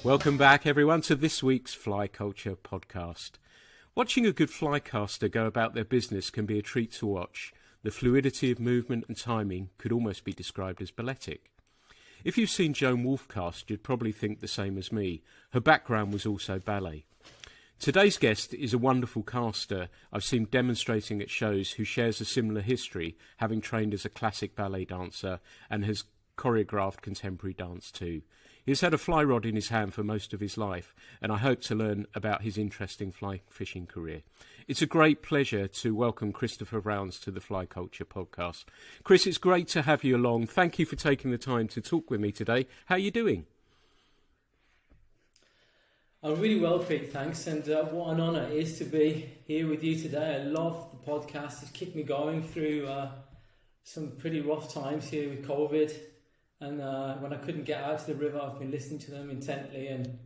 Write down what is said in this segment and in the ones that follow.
Welcome back, everyone, to this week's Fly Culture podcast. Watching a good fly caster go about their business can be a treat to watch. The fluidity of movement and timing could almost be described as balletic. If you've seen Joan Wolfe cast, you'd probably think the same as me. Her background was also ballet. Today's guest is a wonderful caster I've seen demonstrating at shows who shares a similar history, having trained as a classic ballet dancer and has choreographed contemporary dance too. He's had a fly rod in his hand for most of his life, and I hope to learn about his interesting fly fishing career. It's a great pleasure to welcome Christopher Rownes to the Fly Culture podcast. Chris, it's great to have you along. Thank you for taking the time to talk with me today. How are you doing? I'm really well, Pete, thanks. And what an honour it is to be here with you today. I love the podcast. It's kept me going through some pretty rough times here with COVID. And when I couldn't get out to the river, I've been listening to them intently, and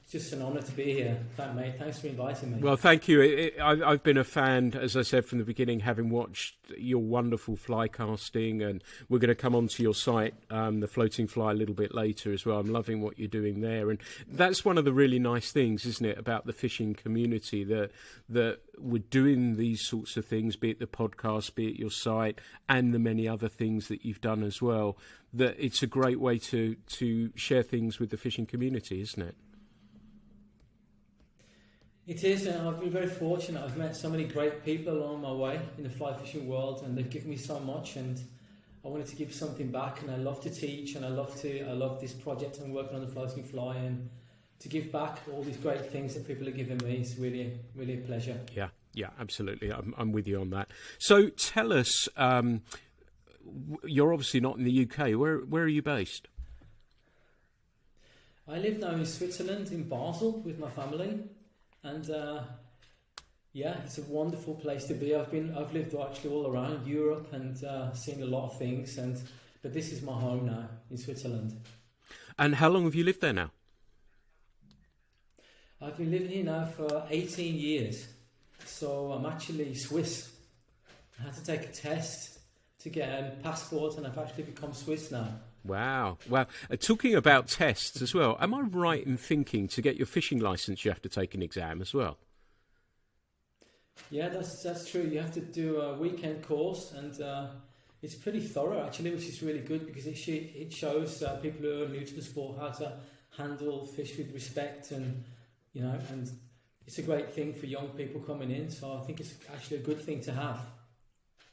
it's just an honour to be here. Mate, thanks for inviting me. Well, thank you. I've been a fan, as I said from the beginning, having watched your wonderful fly casting, and we're going to come onto your site, the Floating Fly, a little bit later as well. I'm loving what you're doing there, and that's one of the really nice things, isn't it, about the fishing community, that we're doing these sorts of things, be it the podcast, be it your site, and the many other things that you've done as well, that it's a great way to share things with the fishing community, isn't it? It is, and I've been very fortunate. I've met so many great people along my way in the fly fishing world, and they've given me so much, and I wanted to give something back. And I love to teach, and I love this project. I'm working on the Floating Fly, and to give back all these great things that people are giving me is really, really a pleasure. Yeah, absolutely. I'm with you on that. So tell us, you're obviously not in the UK. Where are you based? I live now in Switzerland, in Basel, with my family. And it's a wonderful place to be. I've lived actually all around Europe and seen a lot of things. But this is my home now in Switzerland. And how long have you lived there now? I've been living here now for 18 years. So I'm actually Swiss. I had to take a test to get a passport, and I've actually become Swiss now. Wow. Well, talking about tests as well, am I right in thinking to get your fishing licence you have to take an exam as well? Yeah, that's true. You have to do a weekend course, and it's pretty thorough actually, which is really good because it shows people who are new to the sport how to handle fish with respect, and and it's a great thing for young people coming in. So I think it's actually a good thing to have.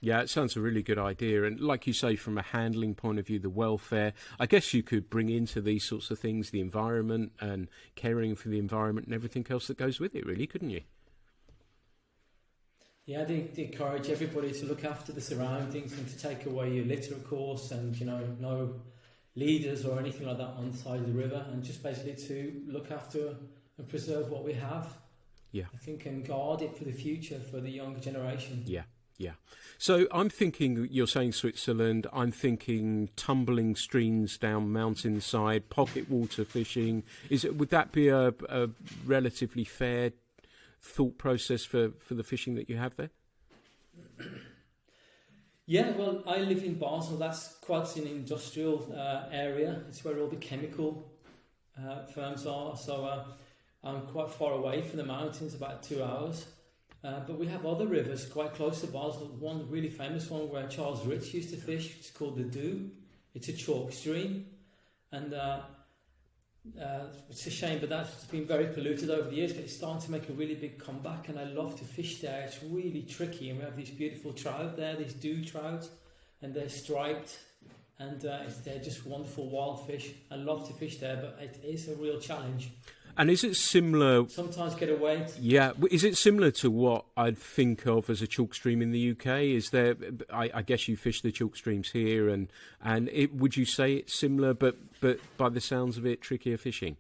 Yeah, it sounds a really good idea. And like you say, from a handling point of view, the welfare, I guess you could bring into these sorts of things the environment and caring for the environment and everything else that goes with it, really, couldn't you? Yeah, they encourage everybody to look after the surroundings and to take away your litter, of course, and, no leaders or anything like that on the side of the river, and just basically to look after and preserve what we have. Yeah. I think, and guard it for the future, for the younger generation. Yeah. Yeah. So I'm thinking, you're saying Switzerland, I'm thinking tumbling streams down mountainside, pocket water fishing. Would that be a relatively fair thought process for the fishing that you have there? Yeah, well, I live in Basel. That's quite an industrial area. It's where all the chemical firms are. So I'm quite far away from the mountains, about 2 hours. But we have other rivers quite close to Basel. One really famous one where Charles Rich used to fish. It's called the Doubs. It's a chalk stream, and it's a shame, but that's been very polluted over the years. But it's starting to make a really big comeback, and I love to fish there. It's really tricky, and we have these beautiful trout there, these Doubs trout, and they're striped, and they're just wonderful wild fish. I love to fish there, but it is a real challenge. And is it similar? Sometimes get away. Yeah, is it similar to what I'd think of as a chalk stream in the UK? Is there? I guess you fish the chalk streams here, and would you say it's similar, but by the sounds of it, trickier fishing?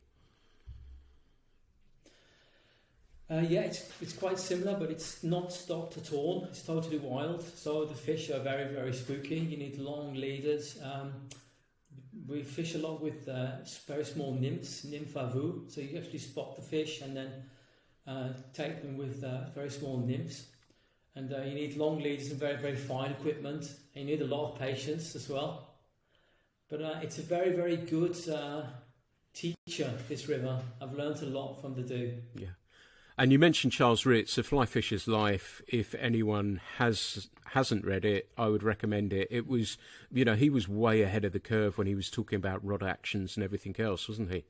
Yeah, it's quite similar, but it's not stocked at all. It's totally wild. So the fish are very, very spooky. You need long leaders. We fish a lot with very small nymphs, nymph à vue. So you actually spot the fish and then take them with very small nymphs. And you need long leaders and very, very fine equipment. And you need a lot of patience as well. But it's a very, very good teacher, this river. I've learned a lot from the do. Yeah. And you mentioned Charles Ritz, A Fly Fisher's Life. If anyone hasn't read it, I would recommend it. It was, he was way ahead of the curve when he was talking about rod actions and everything else, wasn't he?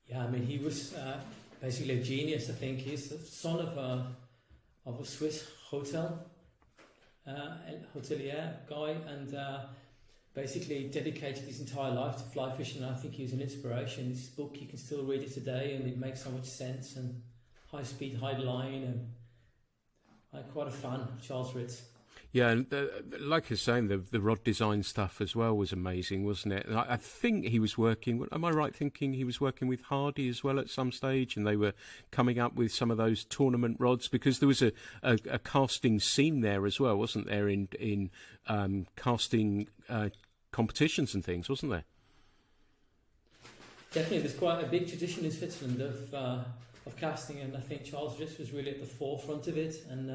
Yeah, I mean, he was basically a genius, I think. He's the son of a Swiss hotelier guy, and basically dedicated his entire life to fly fishing. And I think he was an inspiration. This book, you can still read it today, and it makes so much sense. And high speed, high line, and I'm quite a fan of Charles Ritz. Yeah, and like I was saying, the rod design stuff as well was amazing, wasn't it? And I think he was working, am I right thinking he was working with Hardy as well at some stage, and they were coming up with some of those tournament rods? Because there was a casting scene there as well, wasn't there, in casting competitions and things, wasn't there? Definitely, there's quite a big tradition in Switzerland of casting, and I think Charles Ritz was really at the forefront of it. And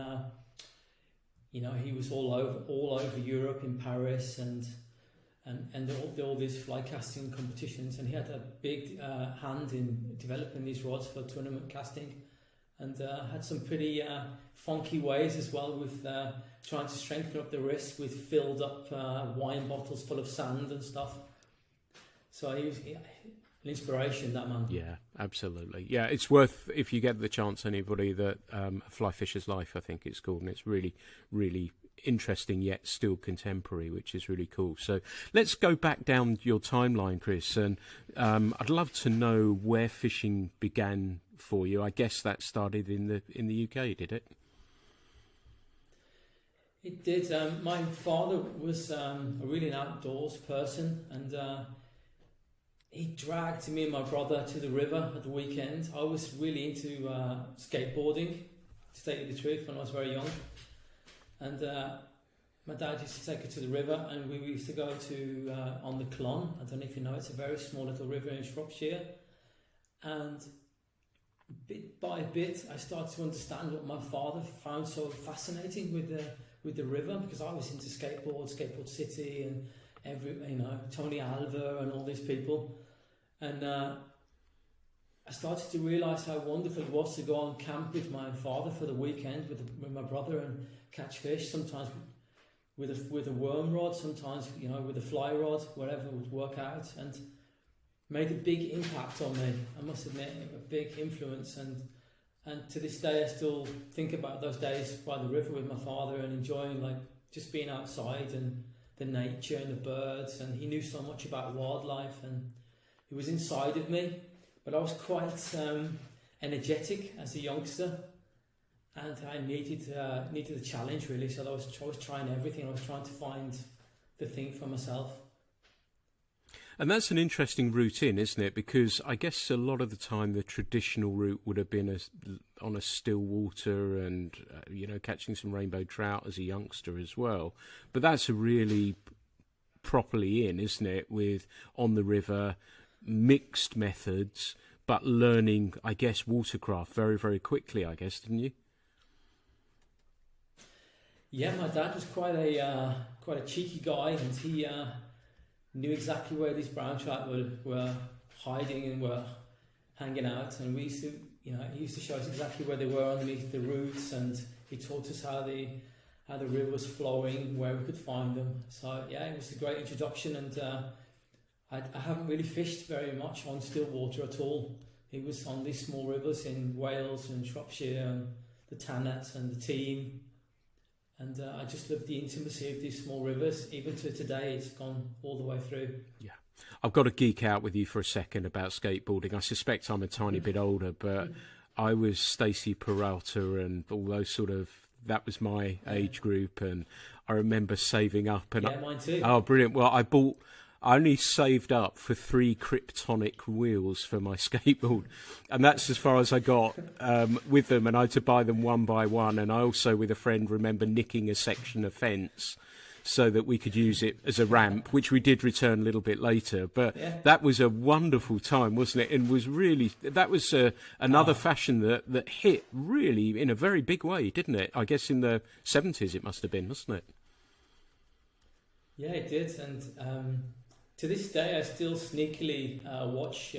he was all over Europe, in Paris, and all these fly casting competitions, and he had a big hand in developing these rods for tournament casting, and had some pretty funky ways as well with trying to strengthen up the wrist with filled up wine bottles full of sand and stuff. So he was an inspiration, that man. Yeah, absolutely. Yeah, it's worth, if you get the chance, anybody, that Fly Fisher's Life, I think it's called, and it's really, really interesting yet still contemporary, which is really cool. So let's go back down your timeline, Chris, and I'd love to know where fishing began for you. I guess that started in the UK, did it? It did. My father was a really an outdoors person, and he dragged me and my brother to the river at the weekend. I was really into skateboarding, to tell you the truth, when I was very young. And my dad used to take us to the river, and we used to go to on the Clon. I don't know if you know, it's a very small little river in Shropshire. And bit by bit, I started to understand what my father found so fascinating with the river, because I was into Skateboard City, and Tony Alva and all these people. And I started to realise how wonderful it was to go on camp with my father for the weekend with my brother and catch fish, sometimes with a worm rod, sometimes with a fly rod, whatever would work out, and made a big impact on me. I must admit, a big influence, and to this day I still think about those days by the river with my father and enjoying just being outside and the nature and the birds. And he knew so much about wildlife, and he was inside of me, but I was quite energetic as a youngster, and I needed a challenge, really. So I was trying everything. I was trying to find the thing for myself. And that's an interesting route in, isn't it? Because I guess a lot of the time the traditional route would have been on a still water and, catching some rainbow trout as a youngster as well. But that's a really properly in, isn't it? With on the river, mixed methods, but learning, I guess, watercraft very, very quickly, I guess, didn't you? Yeah, my dad was quite a cheeky guy, and he knew exactly where these brown trout were hiding and were hanging out, and we used to, he used to show us exactly where they were underneath the roots, and he taught us how the river was flowing, where we could find them. So yeah, it was a great introduction, and I haven't really fished very much on still water at all. It was on these small rivers in Wales and Shropshire and the Tanat and the Team. And I just love the intimacy of these small rivers. Even to today, it's gone all the way through. Yeah. I've got to geek out with you for a second about skateboarding. I suspect I'm a tiny bit older, but I was Stacey Peralta and all those that was my age group. And I remember saving up. And mine too. Oh, brilliant. Well, I only saved up for 3 Kryptonic wheels for my skateboard, and that's as far as I got with them, and I had to buy them one by one. And I also, with a friend, remember nicking a section of fence so that we could use it as a ramp, which we did return a little bit later. But that was a wonderful time, wasn't it? And that was another fashion that hit really in a very big way, didn't it? I guess in the 70s it must have been, wasn't it? Yeah, it did. And to this day, I still sneakily watch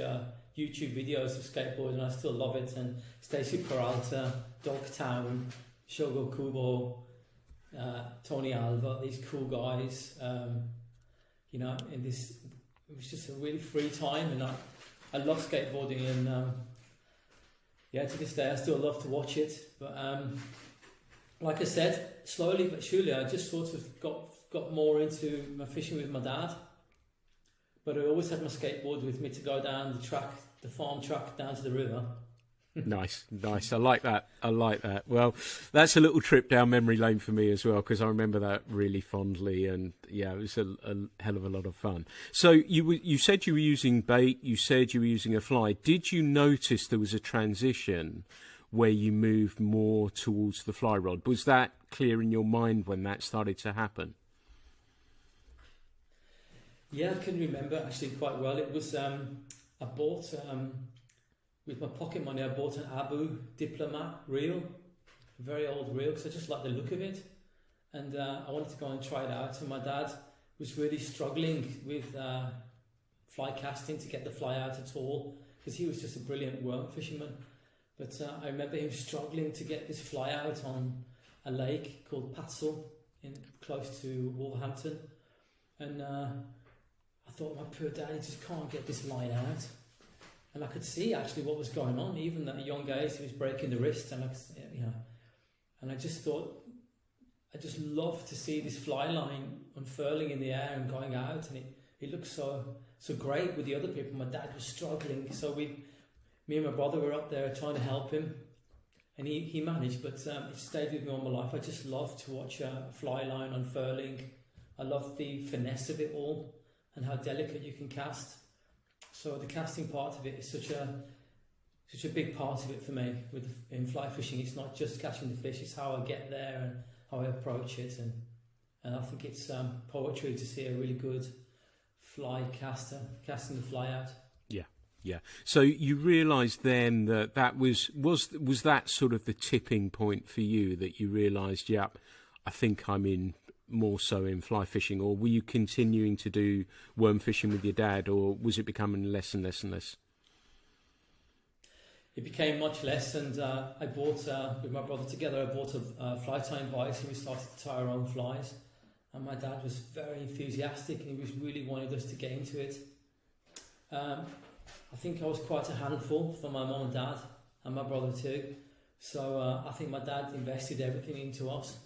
YouTube videos of skateboarding, and I still love it. And Stacey Peralta, Dogtown, Shogo Kubo, Tony Alva, these cool guys, you know, it was just a really free time, and I love skateboarding, and yeah, to this day I still love to watch it. But like I said, slowly but surely I just sort of got more into my fishing with my dad. But I always had my skateboard with me to go down the track, the farm track down to the river. Nice. I like that. Well, that's a little trip down memory lane for me as well, because I remember that really fondly, and yeah, it was a hell of a lot of fun. So you said you were using bait, you said you were using a fly. Did you notice there was a transition where you moved more towards the fly rod? Was that clear in your mind when that started to happen? Yeah, I can remember actually quite well. It was, I bought, with my pocket money, I bought an Abu Diplomat reel, a very old reel, because I just liked the look of it. And I wanted to go and try it out. And my dad was really struggling with fly casting to get the fly out at all, because he was just a brilliant worm fisherman. But I remember him struggling to get this fly out on a lake called Patsel, close to Wolverhampton. And I thought, my poor dad, he just can't get this line out. And I could see actually what was going on. Even at a young age, he was breaking the wrist, and and I just thought, I just love to see this fly line unfurling in the air and going out, and it looked so great with the other people. My dad was struggling, so me and my brother were up there trying to help him, and he managed, but it stayed with me all my life. I just love to watch a fly line unfurling. I love the finesse of it all and how delicate you can cast. So the casting part of it is such a big part of it for me. In fly fishing, it's not just catching the fish; it's how I get there and how I approach it. And I think it's poetry to see a really good fly caster casting the fly out. Yeah. So you realised then that was that sort of the tipping point for you, that you realised, yep, I think I'm in more so in fly fishing, or were you continuing to do worm fishing with your dad, or was it becoming less and less and less? It became much less, and I bought, with my brother together, I bought a fly tying vise, and we started to tie our own flies. And my dad was very enthusiastic, and he was really wanted us to get into it. I think I was quite a handful for my mum and dad, and my brother too. So I think my dad invested everything into us.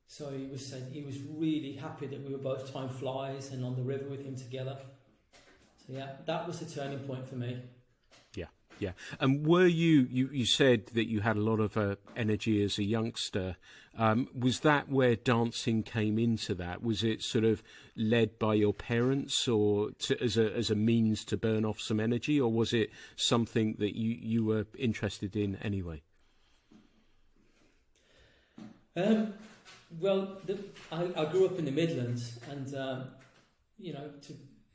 So he was really happy that we were both tying flies and on the river with him together. So yeah, that was the turning point for me. Yeah. And were you said that you had a lot of energy as a youngster. Was that where dancing came into that? Was it sort of led by your parents, or as a means to burn off some energy, or was it something that you were interested in anyway? Well, I grew up in the Midlands, and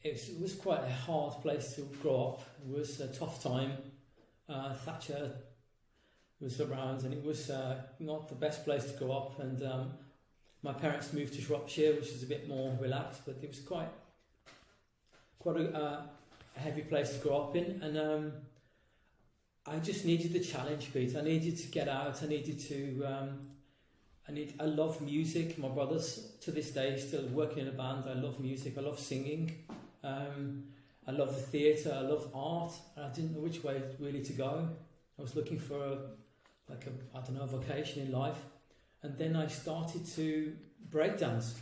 it was quite a hard place to grow up. It was a tough time. Thatcher was around, and it was not the best place to grow up. And my parents moved to Shropshire, which is a bit more relaxed, but it was quite a heavy place to grow up in. And I just needed the challenge, Pete. I needed to get out. I needed to. I love music. My brother's to this day still working in a band. I love music. I love singing. I love the theatre. I love art. And I didn't know which way really to go. I was looking for a vocation in life. And then I started to breakdance.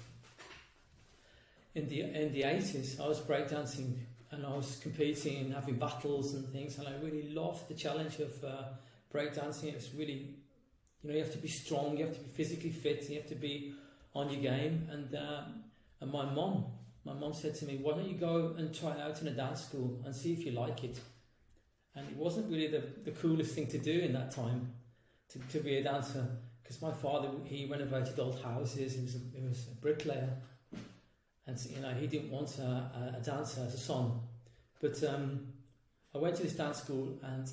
In the 80s, I was breakdancing, and I was competing and having battles and things. And I really loved the challenge of breakdancing. It was really. You have to be strong, you have to be physically fit, you have to be on your game. And my mum said to me, why don't you go and try it out in a dance school and see if you like it? And it wasn't really the coolest thing to do in that time, to be a dancer, because my father, he renovated old houses, he was a bricklayer, and he didn't want a dancer as a son. But I went to this dance school, and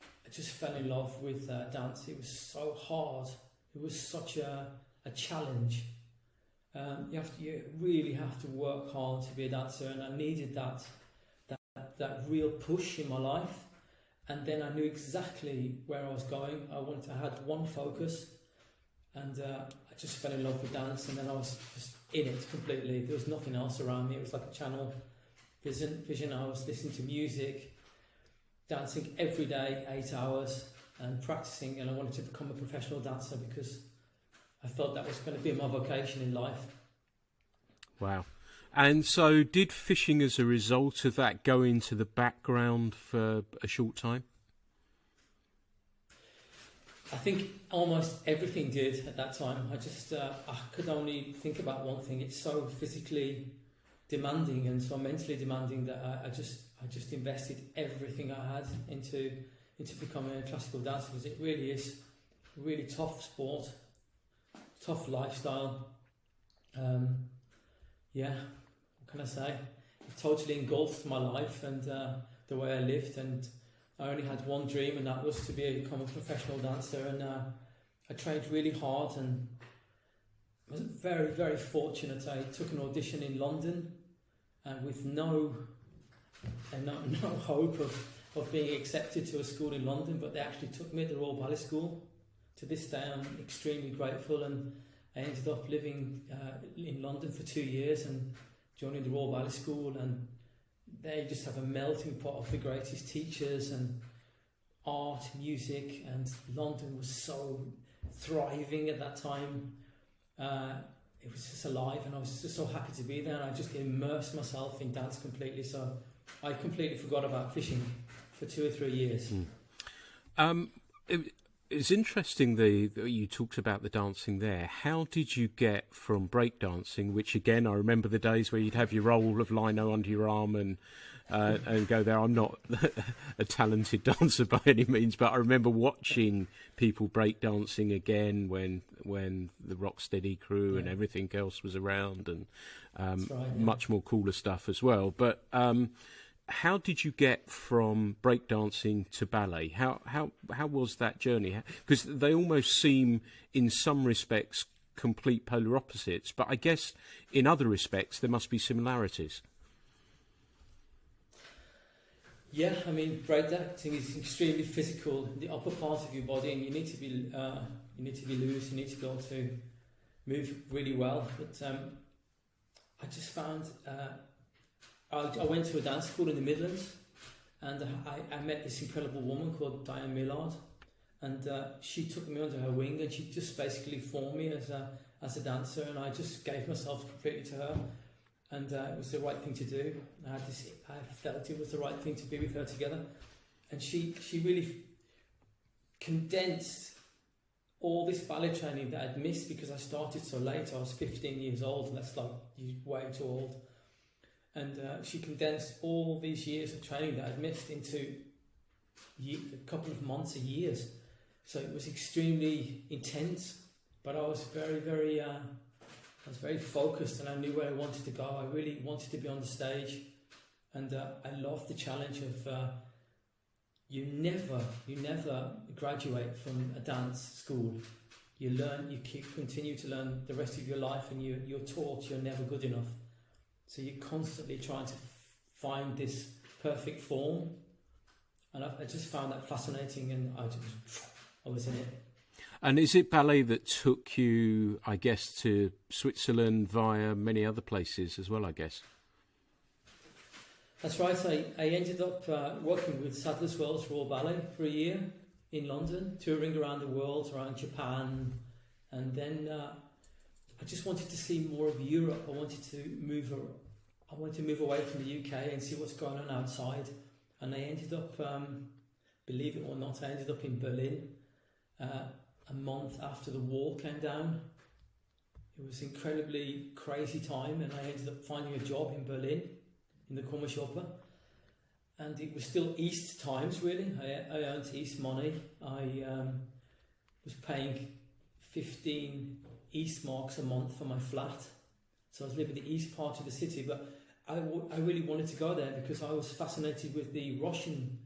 I just fell in love with dance. It was so hard. It was such a challenge. You really have to work hard to be a dancer, and I needed that real push in my life. And then I knew exactly where I was going. I had one focus, and I just fell in love with dance, and then I was just in it completely. There was nothing else around me. It was like a channel vision. I was listening to music, dancing every day, 8 hours, and practicing, and I wanted to become a professional dancer because I thought that was going to be my vocation in life. Wow. And so did fishing as a result of that go into the background for a short time? I think almost everything did at that time. I could only think about one thing. It's so physically demanding and so mentally demanding that I just invested everything I had into becoming a classical dancer, because it really is a really tough sport, tough lifestyle. What can I say? It totally engulfed my life and the way I lived, and I only had one dream, and that was to become a professional dancer. And I trained really hard, and I was very, very fortunate. I took an audition in London, and with no hope of being accepted to a school in London, but they actually took me at the Royal Ballet School. To this day, I'm extremely grateful, and I ended up living in London for 2 years and joining the Royal Ballet School, and they just have a melting pot of the greatest teachers and art, music, and London was so thriving at that time. It was just alive, and I was just so happy to be there, and I just immersed myself in dance completely, so I completely forgot about fishing for 2 or 3 years. It's interesting that you talked about the dancing there. How did you get from breakdancing, which again, I remember the days where you'd have your roll of lino under your arm and go there. I'm not a talented dancer by any means, but I remember watching people breakdancing again when the Rocksteady crew and everything else was around, and much more cooler stuff as well. But how did you get from breakdancing to ballet? How was that journey? Because they almost seem, in some respects, complete polar opposites. But I guess in other respects there must be similarities. Yeah, I mean, breakdancing is extremely physical. The upper part of your body, and you need to be loose. You need to be able to move really well. But I just found. I went to a dance school in the Midlands, and I met this incredible woman called Diane Millard, and she took me under her wing, and she just basically formed me as a dancer, and I just gave myself completely to her, and it was the right thing to do. I felt it was the right thing to be with her together, and she really condensed all this ballet training that I'd missed because I started so late. I was 15 years old, and that's like way too old. And she condensed all these years of training that I'd missed into a couple of months or years. So it was extremely intense, but I was very, very, focused, and I knew where I wanted to go. I really wanted to be on the stage, and I loved the challenge of you never graduate from a dance school. You continue to learn the rest of your life, and you're taught you're never good enough. So you're constantly trying to find this perfect form, and I just found that fascinating, and I was in it. And is it ballet that took you, I guess, to Switzerland via many other places as well, I guess? That's right. I ended up working with Sadler's Wells Royal Ballet for a year in London, touring around the world, around Japan, and then I just wanted to see more of Europe. I wanted to move away from the UK and see what's going on outside. And I ended up, believe it or not, in Berlin a month after the wall came down. It was an incredibly crazy time, and I ended up finding a job in Berlin in the Kummershoppe. And it was still East times, really. I earned East money. I was paying 15 East marks a month for my flat, so I was living in the east part of the city, but I really wanted to go there because I was fascinated with the Russian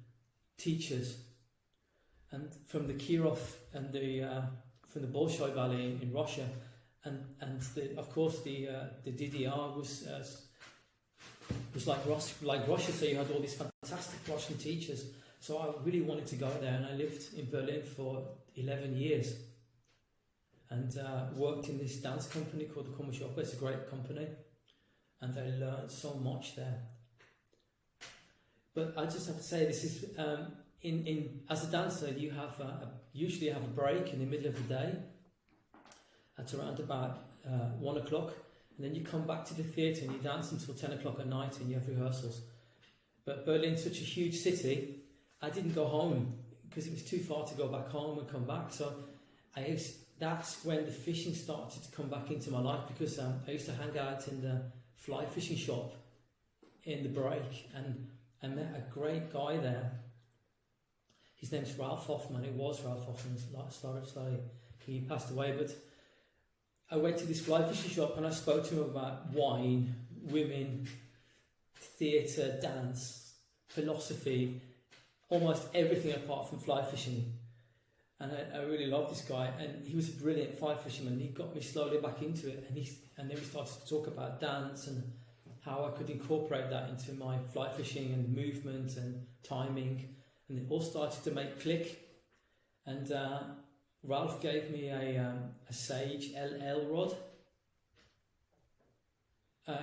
teachers, and from the Kirov and from the Bolshoi ballet in Russia, of course the DDR was like Russia, so you had all these fantastic Russian teachers. So I really wanted to go there, and I lived in Berlin for 11 years, and worked in this dance company called the Komischoppe. It's a great company, and I learned so much there. But I just have to say, this is as a dancer, you have usually have a break in the middle of the day at around about 1 o'clock, and then you come back to the theatre and you dance until 10 o'clock at night, and you have rehearsals. But Berlin's such a huge city, I didn't go home because it was too far to go back home and come back. So that's when the fishing started to come back into my life, because I used to hang out in the fly fishing shop in the break, and I met a great guy there. His name's Ralph Hoffman. It was Ralph Hoffman. Slowly he passed away, but I went to this fly fishing shop and I spoke to him about wine, women, theatre, dance, philosophy, almost everything apart from fly fishing. And I really loved this guy, and he was a brilliant fly fisherman. He got me slowly back into it, and then we started to talk about dance and how I could incorporate that into my fly fishing and movement and timing, and it all started to make click. And Ralph gave me a Sage LL rod.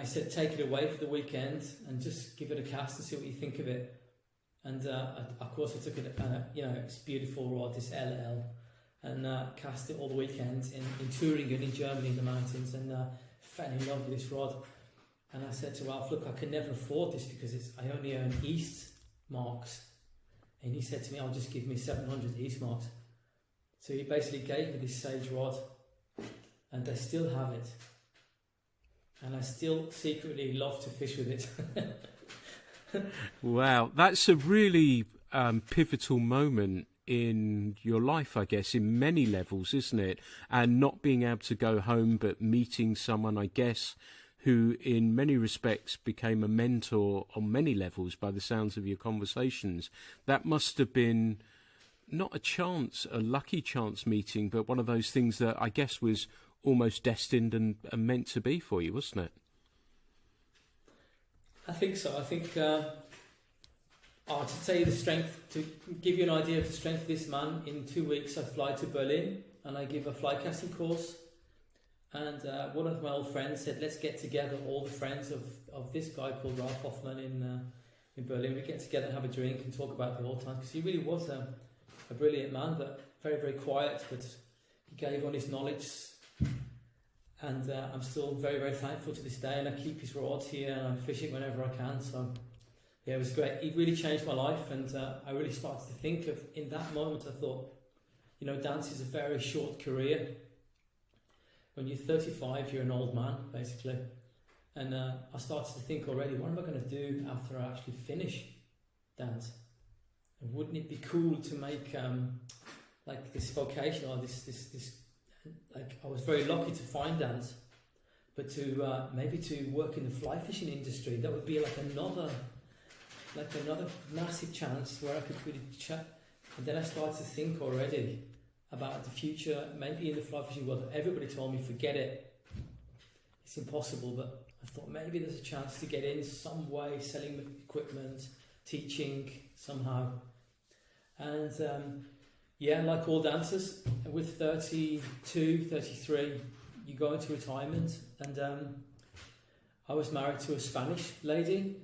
He said, take it away for the weekend and just give it a cast and see what you think of it. And of course I took it, it's a beautiful rod, this LL, and cast it all the weekend in Thüringen in Germany, in the mountains, and fell in love with this rod. And I said to Ralph, look, I can never afford this because I only earn East marks. And he said to me, I'll just give me 700 East marks. So he basically gave me this Sage rod, and I still have it. And I still secretly love to fish with it. Wow, that's a really pivotal moment in your life, I guess, in many levels, isn't it? And not being able to go home, but meeting someone, I guess, who in many respects became a mentor on many levels by the sounds of your conversations. That must have been not a lucky chance meeting, but one of those things that I guess was almost destined and meant to be for you, wasn't it? I think so. I think, to tell you the strength, to give you an idea of the strength of this man, in 2 weeks I fly to Berlin and I give a fly casting course. And one of my old friends said, let's get together, all the friends of this guy called Ralph Hoffman in Berlin. We get together and have a drink and talk about the old times, because he really was a brilliant man, but very, very quiet, but he gave on his knowledge. And I'm still very, very thankful to this day, and I keep his rods here and I fish it whenever I can. So yeah, it was great. It really changed my life, and I really started to think of, in that moment I thought, dance is a very short career. When you're 35, you're an old man, basically. And I started to think already, what am I going to do after I actually finish dance? And wouldn't it be cool to make like this vocation, or this like, I was very lucky to find dance, but to maybe to work in the fly fishing industry, that would be like another massive chance where I could really chat. And then I started to think already about the future, maybe in the fly fishing world. Everybody told me, forget it, it's impossible, but I thought maybe there's a chance to get in some way, selling equipment, teaching somehow. And like all dancers, with 32, 33, you go into retirement. And I was married to a Spanish lady,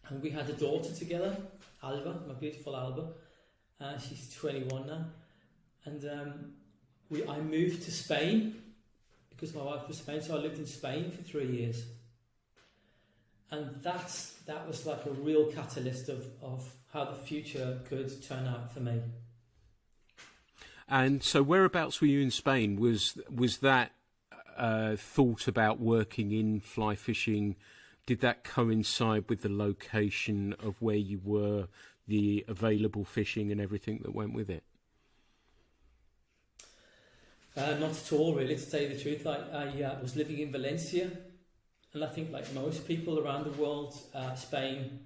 and we had a daughter together, Alba, my beautiful Alba. She's 21 now. And I moved to Spain because my wife was Spanish, so I lived in Spain for 3 years. And that was like a real catalyst of how the future could turn out for me. And so whereabouts were you in Spain? Was that thought about working in fly fishing, did that coincide with the location of where you were, the available fishing and everything that went with it? Not at all, really, to tell you the truth. I was living in Valencia, and I think, like most people around the world, Spain,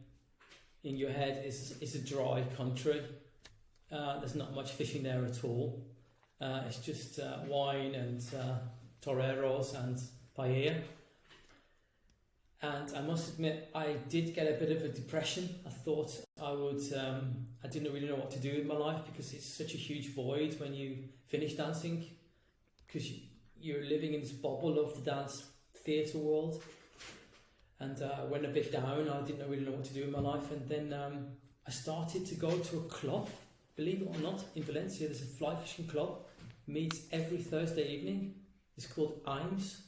in your head, is a dry country. There's not much fishing there at all. It's just wine and toreros and paella. And I must admit, I did get a bit of a depression. I thought I didn't really know what to do with my life, because it's such a huge void when you finish dancing, because you're living in this bubble of the dance theatre world. And I went a bit down. I didn't really know what to do with my life. And then I started to go to a club, believe it or not, in Valencia. There's a fly fishing club, meets every Thursday evening. It's called Rownes.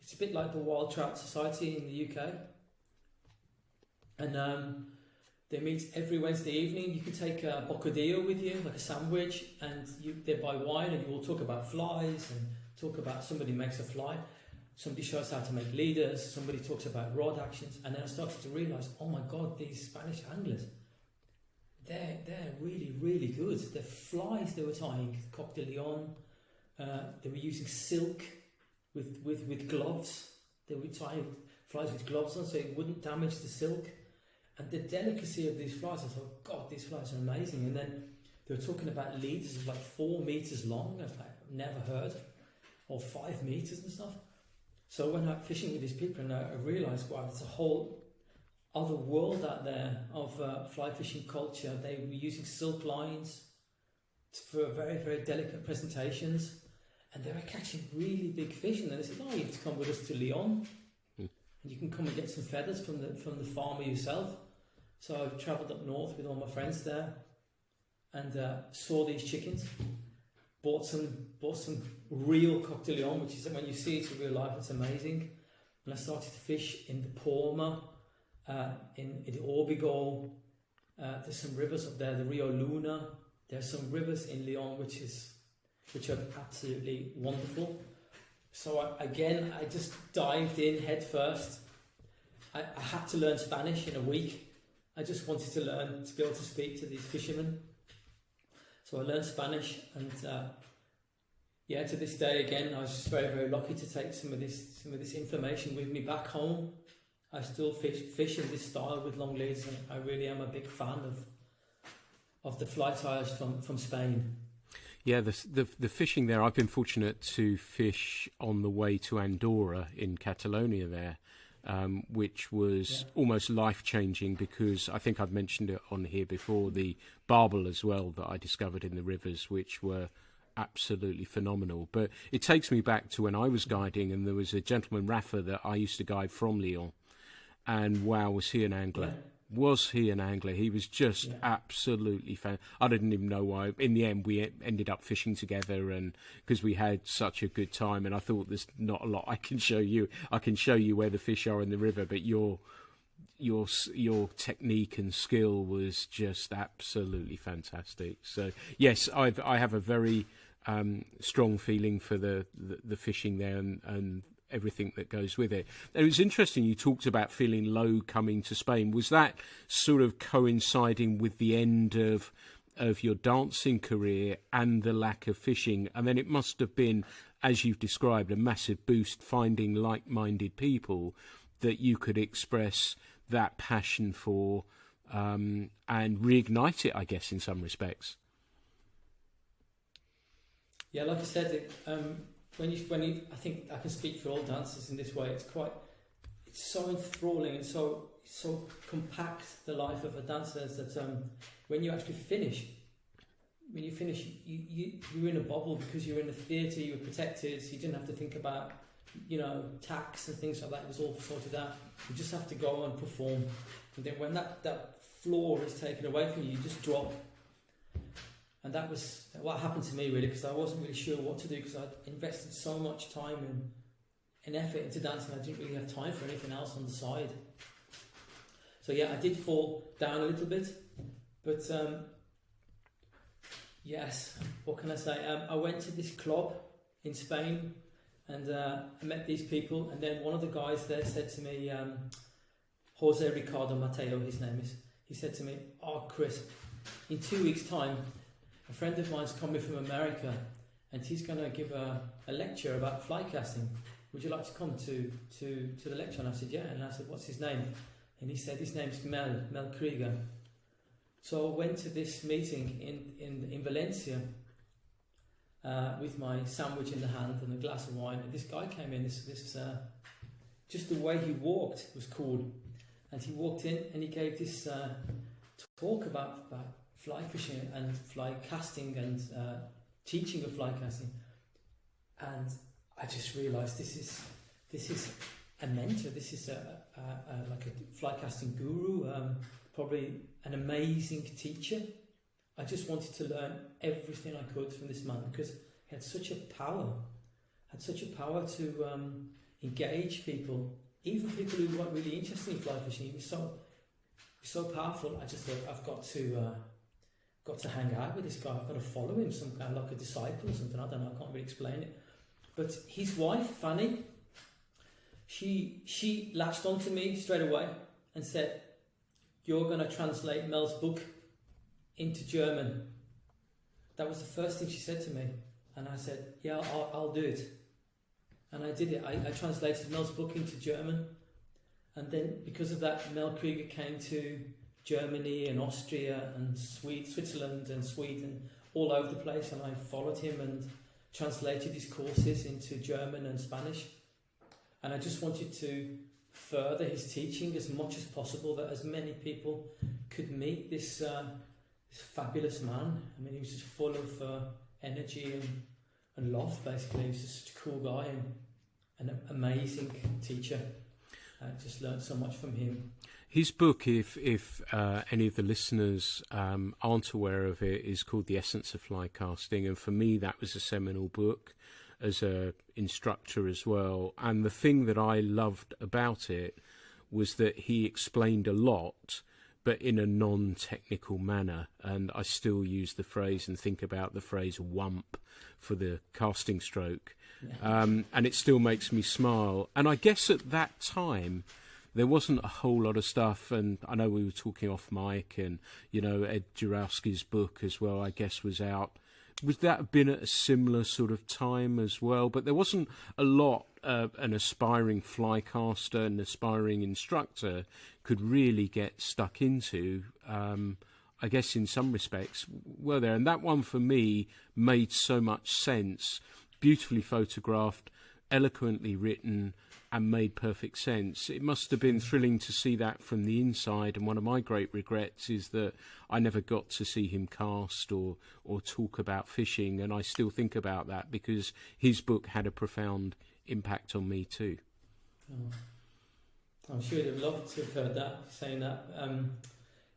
It's a bit like the Wild Trout Society in the UK. And they meet every Wednesday evening. You can take a bocadillo with you, like a sandwich, and they buy wine, and you all talk about flies, and talk about somebody makes a fly, somebody shows how to make leaders, somebody talks about rod actions. And then I started to realise, oh my God, these Spanish anglers, they're really, really good. The flies they were tying, coq de leon, they were using silk with gloves. They were tying flies with gloves on so it wouldn't damage the silk. And the delicacy of these flies, I thought, God, these flies are amazing. And then they were talking about leaders of like 4 meters long. I was like, I've never heard. Or 5 meters and stuff. So I went out fishing with these people, and I realised, wow, there's a whole other world out there of fly fishing culture. They were using silk lines for very, very delicate presentations. And they were catching really big fish, and then they said, "Oh, you have to come with us to Lyon, and you can come and get some feathers from the farmer yourself." So I travelled up north with all my friends there, and saw these chickens. Bought some real coq de leon, which is when you see it in real life, it's amazing. And I started to fish in the Porma, in the Orbigo. There's some rivers up there, the Rio Luna. There's some rivers in Lyon which are absolutely wonderful. So I just dived in head first. I had to learn Spanish in a week. I just wanted to learn to be able to speak to these fishermen. So I learned Spanish, and to this day again, I was just very, very lucky to take some of this information with me back home. I still fish in this style with long leads, and I really am a big fan of the fly tyers from Spain. Yeah, the fishing there, I've been fortunate to fish on the way to Andorra in Catalonia there, which was almost life-changing, because I think I've mentioned it on here before, the barbel as well that I discovered in the rivers, which were absolutely phenomenal. But it takes me back to when I was guiding, and there was a gentleman, Rafa, that I used to guide from Lyon, and wow, was he an angler. Yeah. Was he an angler? He was just absolutely fan. I didn't even know why. In the end, we ended up fishing together, and because we had such a good time. And I thought, there's not a lot I can show you. I can show you where the fish are in the river, but your technique and skill was just absolutely fantastic. So yes, I have a very strong feeling for the fishing there and everything that goes with it. And it was interesting, you talked about feeling low coming to Spain. Was that sort of coinciding with the end of your dancing career and the lack of fishing? And then it must have been, as you've described, a massive boost finding like-minded people that you could express that passion for and reignite it, I guess, in some respects. Yeah, like I said, when you, I think I can speak for all dancers in this way. It's so enthralling and so compact, the life of a dancer, that when you actually finish, you're in a bubble, because you're in the theatre, you were protected, so you didn't have to think about tax and things like that. It was all sorted out. You just have to go and perform, and then when that floor is taken away from you, you just drop. And that was what happened to me, really, because I wasn't really sure what to do, because I'd invested so much time and effort into dancing. I didn't really have time for anything else on the side. So yeah, I did fall down a little bit, but yes, what can I say? I went to this club in Spain, and I met these people, and then one of the guys there said to me, Jose Ricardo Mateo, his name is, he said to me, "Oh, Chris, in 2 weeks' time, a friend of mine's coming from America, and he's going to give a lecture about fly casting. Would you like to come to the lecture?" And I said, "Yeah." And I said, "What's his name?" And he said, "His name's Mel Krieger." So I went to this meeting in Valencia, with my sandwich in the hand and a glass of wine. And this guy came in. Just the way he walked was cool. And he walked in and he gave this talk about fly fishing and fly casting and teaching of fly casting. And I just realised this is a mentor. This is like a fly casting guru, probably an amazing teacher. I just wanted to learn everything I could from this man because he had such a power to engage people, even people who weren't really interested in fly fishing. He was so powerful. I just thought I've got to hang out with this guy. I've got to follow him, some kind of like a disciple or something. I don't know. I can't really explain it. But his wife, Fanny, she latched onto me straight away and said, "You're going to translate Mel's book into German." That was the first thing she said to me. And I said, "Yeah, I'll do it." And I did it. I translated Mel's book into German. And then because of that, Mel Krieger came to Germany and Austria and Switzerland and Sweden, all over the place. And I followed him and translated his courses into German and Spanish. And I just wanted to further his teaching as much as possible, that as many people could meet this fabulous man. I mean, he was just full of energy and love, basically. He was just such a cool guy and an amazing teacher. I just learned so much from him. His book, if any of the listeners aren't aware of it, is called The Essence of Fly Casting, and for me that was a seminal book as a instructor as well. And the thing that I loved about it was that he explained a lot, but in a non-technical manner. And I still use the phrase and think about the phrase "wump" for the casting stroke, and it still makes me smile. And I guess at that time there wasn't a whole lot of stuff, and I know we were talking off mic, and Ed Jurowski's book as well, I guess, was out. Would that have been at a similar sort of time as well? But there wasn't a lot an aspiring fly caster, an aspiring instructor could really get stuck into. I guess in some respects were there, and that one for me made so much sense. Beautifully photographed, eloquently written, and made perfect sense. It must have been thrilling to see that from the inside, and one of my great regrets is that I never got to see him cast or talk about fishing, and I still think about that because his book had a profound impact on me too. I'm sure you'd love to have heard that, saying that.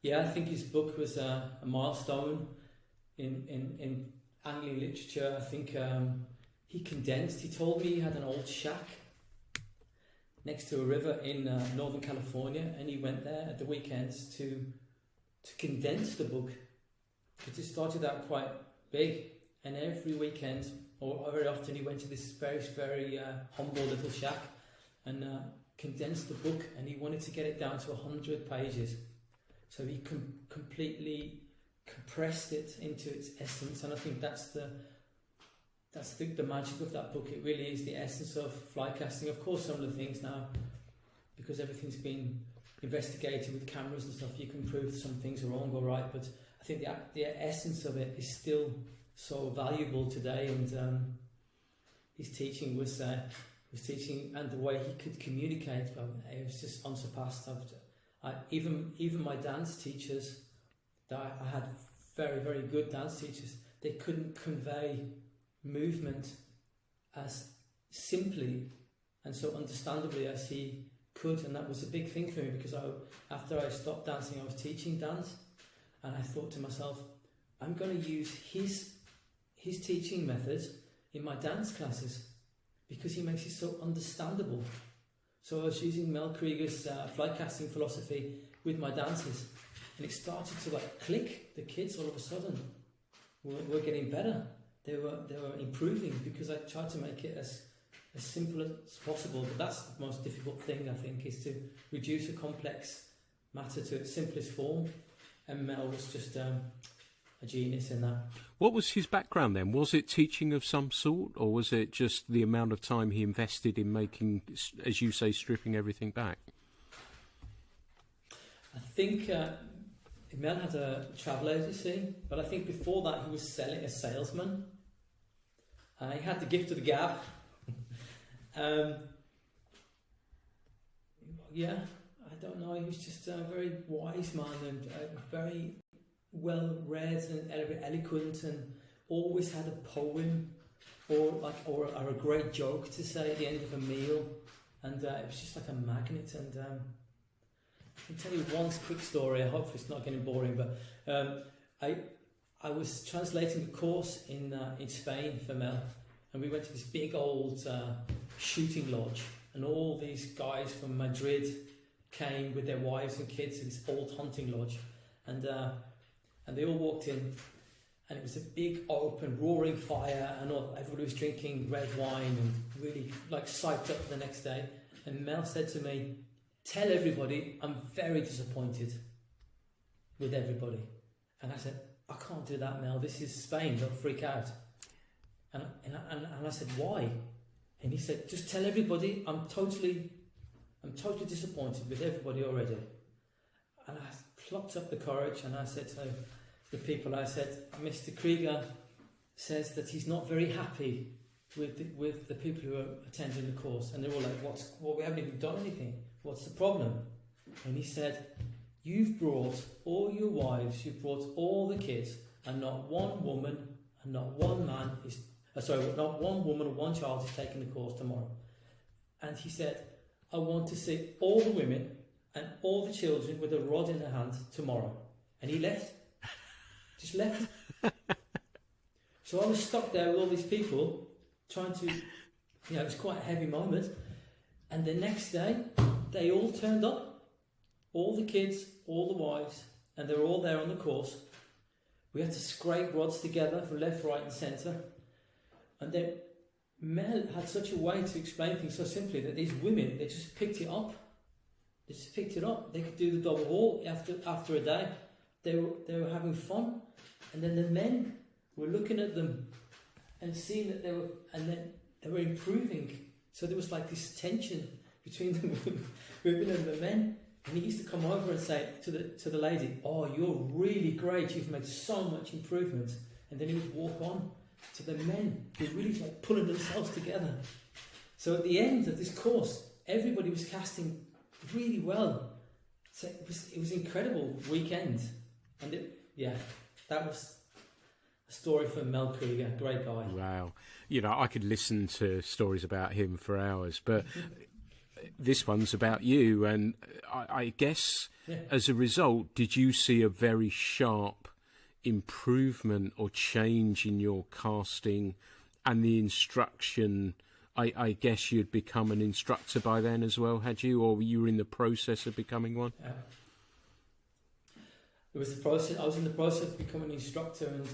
I think his book was a milestone in angling literature. I think he told me he had an old shack next to a river in Northern California, and he went there at the weekends to condense the book, because it started out quite big, and every weekend or very often he went to this very, very humble little shack and condensed the book, and he wanted to get it down to 100 pages. So he completely compressed it into its essence, and I think that's the magic of that book. It really is the essence of fly casting. Of course, some of the things now, because everything's been investigated with cameras and stuff, you can prove some things are wrong or right, but I think the essence of it is still so valuable today. And his teaching was teaching, and the way he could communicate, well, it was just unsurpassed. Even my dance teachers, that I had very, very good dance teachers, they couldn't convey movement as simply and so understandably as he could, and that was a big thing for me, because after I stopped dancing, I was teaching dance, and I thought to myself, I'm going to use his teaching methods in my dance classes, because he makes it so understandable. So I was using Mel Krieger's fly casting philosophy with my dances, and it started to click. The kids all of a sudden were getting better. They were improving, because I tried to make it as simple as possible. But that's the most difficult thing, I think, is to reduce a complex matter to its simplest form. And Mel was just a genius in that. What was his background then? Was it teaching of some sort, or was it just the amount of time he invested in making, as you say, stripping everything back? I think Mel had a travel agency, but I think before that he was selling a salesman. He had the gift of the gab. Yeah, I don't know. He was just a very wise man and very well read and eloquent, and always had a poem or a great joke to say at the end of a meal. And it was just like a magnet. And I can tell you one quick story. I hope it's not getting boring, but I was translating a course in Spain for Mel, and we went to this big old shooting lodge, and all these guys from Madrid came with their wives and kids to this old hunting lodge, and they all walked in, and it was a big open roaring fire, and everybody was drinking red wine and really like psyched up for the next day. And Mel said to me, "Tell everybody I'm very disappointed with everybody." And I said, "I can't do that, Mel. This is Spain. Don't freak out." And I said, "Why?" And he said, "Just tell everybody I'm totally disappointed with everybody already." And I plucked up the courage, and I said to the people, I said, "Mr. Krieger says that he's not very happy with the people who are attending the course." And they're all like, "What? We haven't even done anything. What's the problem?" And he said, "You've brought all your wives, you've brought all the kids, and not one woman and not one man is, not one woman or one child is taking the course tomorrow." And he said, "I want to see all the women and all the children with a rod in their hand tomorrow." And he left. Just left. So I was stuck there with all these people trying to, it was quite a heavy moment. And the next day, they all turned up. All the kids, all the wives, and they were all there on the course. We had to scrape rods together from left, right and centre. And then Mel had such a way to explain things so simply that these women, they just picked it up. They just picked it up. They could do the double haul after a day. They were having fun. And then the men were looking at them and seeing that they were improving. So there was like this tension between the women and the men. And he used to come over and say to the lady, "Oh, you're really great. You've made so much improvement." And then he would walk on to the men who were really like pulling themselves together. So at the end of this course, everybody was casting really well. So it was an incredible weekend. And that was a story from Mel Krieger, great guy. Wow. I could listen to stories about him for hours, but this one's about you. And I guess as a result, did you see a very sharp improvement or change in your casting and the instruction? I guess you'd become an instructor by then as well, had you? Or you were in the process of becoming one? It was the process. I was in the process of becoming an instructor, and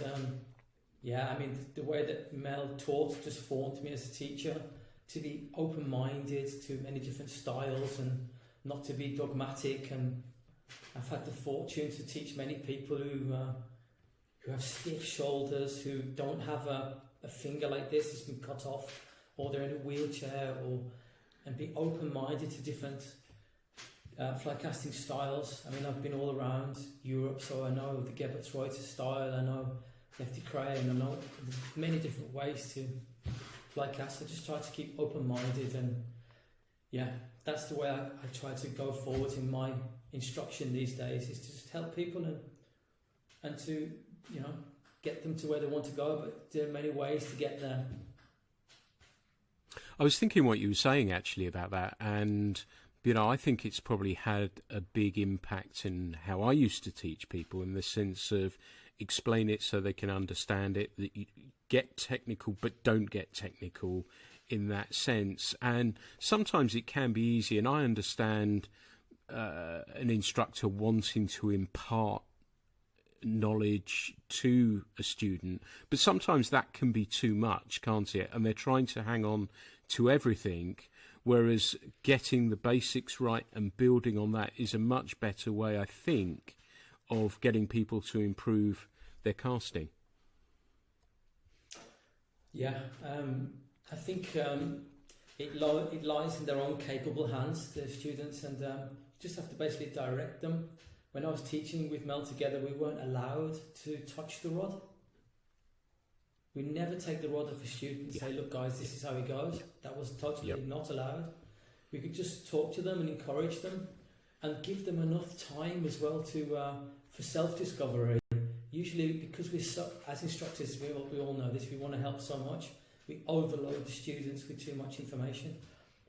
the way that Mel taught just formed me as a teacher to be open-minded to many different styles and not to be dogmatic. And I've had the fortune to teach many people who have stiff shoulders, who don't have a finger like this that's been cut off, or they're in a wheelchair, and be open-minded to different fly casting styles. I mean, I've been all around Europe, so I know the Gebhardt style, I know lefty cray, and I know many different ways to fly cast. I just try to keep open-minded, and that's the way I try to go forward in my instruction these days, is to just help people and to get them to where they want to go, but there are many ways to get there. I was thinking what you were saying actually about that, and I think it's probably had a big impact in how I used to teach people, in the sense of explain it so they can understand it, that you get technical but don't get technical in that sense. And sometimes it can be easy, and I understand an instructor wanting to impart knowledge to a student, but sometimes that can be too much, can't it? And they're trying to hang on to everything, whereas getting the basics right and building on that is a much better way, I think, of getting people to improve their casting. I think it lies in their own capable hands, the students, and just have to basically direct them. When I was teaching with Mel together, we weren't allowed to touch the rod. We never take the rod off a student and say, look guys, this is how it goes. That was totally not allowed. We could just talk to them and encourage them and give them enough time as well to for self-discovery. Usually, because as instructors, we all know this, we want to help so much. We overload the students with too much information.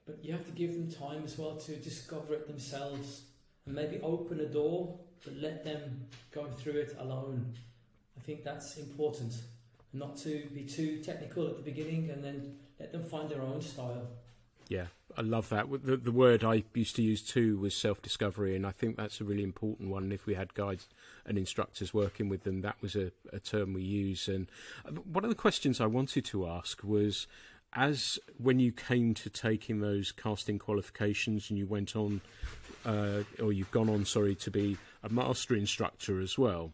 But you have to give them time as well to discover it themselves and maybe open a door, but let them go through it alone. I think that's important. Not to be too technical at the beginning and then let them find their own style. Yeah, I love that. The word I used to use too was self-discovery, and I think that's a really important one. If we had guides and instructors working with them, that was a term we use. And one of the questions I wanted to ask was, as when you came to taking those casting qualifications and you went on, or you've gone on, sorry, to be a master instructor as well,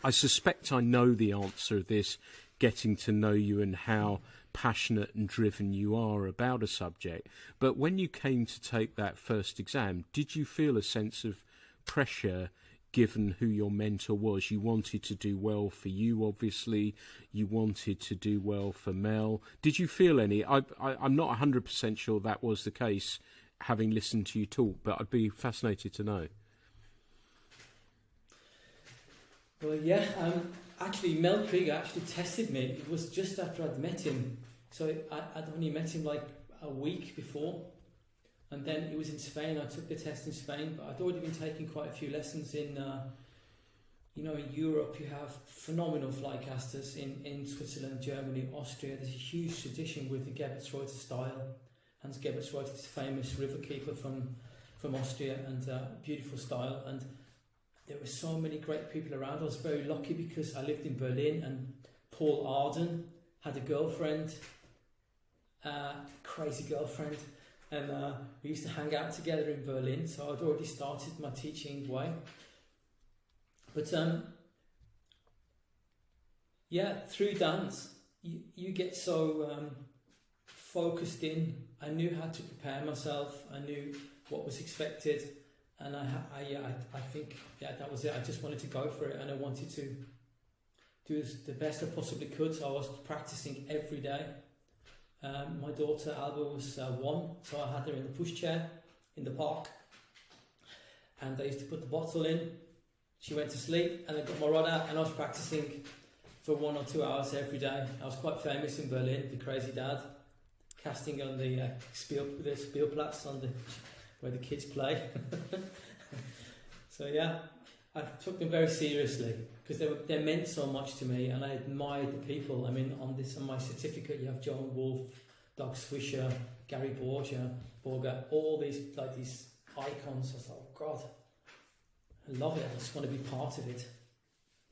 I suspect I know the answer of this, getting to know you and how passionate and driven you are about a subject. But when you came to take that first exam, did you feel a sense of pressure given who your mentor was? You wanted to do well for you, obviously. You wanted to do well for Mel. Did you feel any? I'm not 100% sure that was the case, having listened to you talk, but I'd be fascinated to know. Well, yeah, actually, Mel Krieger actually tested me. It was just after I'd met him. So I'd only met him like a week before. And then it was in Spain. I took the test in Spain, but I'd already been taking quite a few lessons in, in Europe. You have phenomenal flycasters in Switzerland, Germany, Austria. There's a huge tradition with the Gebertsreuter style. Hans Gebertsreuter is a famous riverkeeper from Austria, and beautiful style. And there were so many great people around. I was very lucky because I lived in Berlin, and Paul Arden had a girlfriend, crazy girlfriend, and we used to hang out together in Berlin, so I'd already started my teaching way. But through dance, you get so focused in. I knew how to prepare myself, I knew what was expected, and I think that was it. I just wanted to go for it, and I wanted to do the best I possibly could. So I was practicing every day. My daughter Alba was 1, so I had her in the pushchair in the park, and I used to put the bottle in. She went to sleep, and I got my rod out, and I was practicing for 1 or 2 hours every day. I was quite famous in Berlin, the crazy dad, casting on the Spielplatz on where the kids play. So yeah, I took them very seriously because they meant so much to me, and I admired the people. I mean, on my certificate, you have Joan Wolfe, Doug Swisher, Gary Borger, all these icons. I thought, oh God, I love it. I just want to be part of it.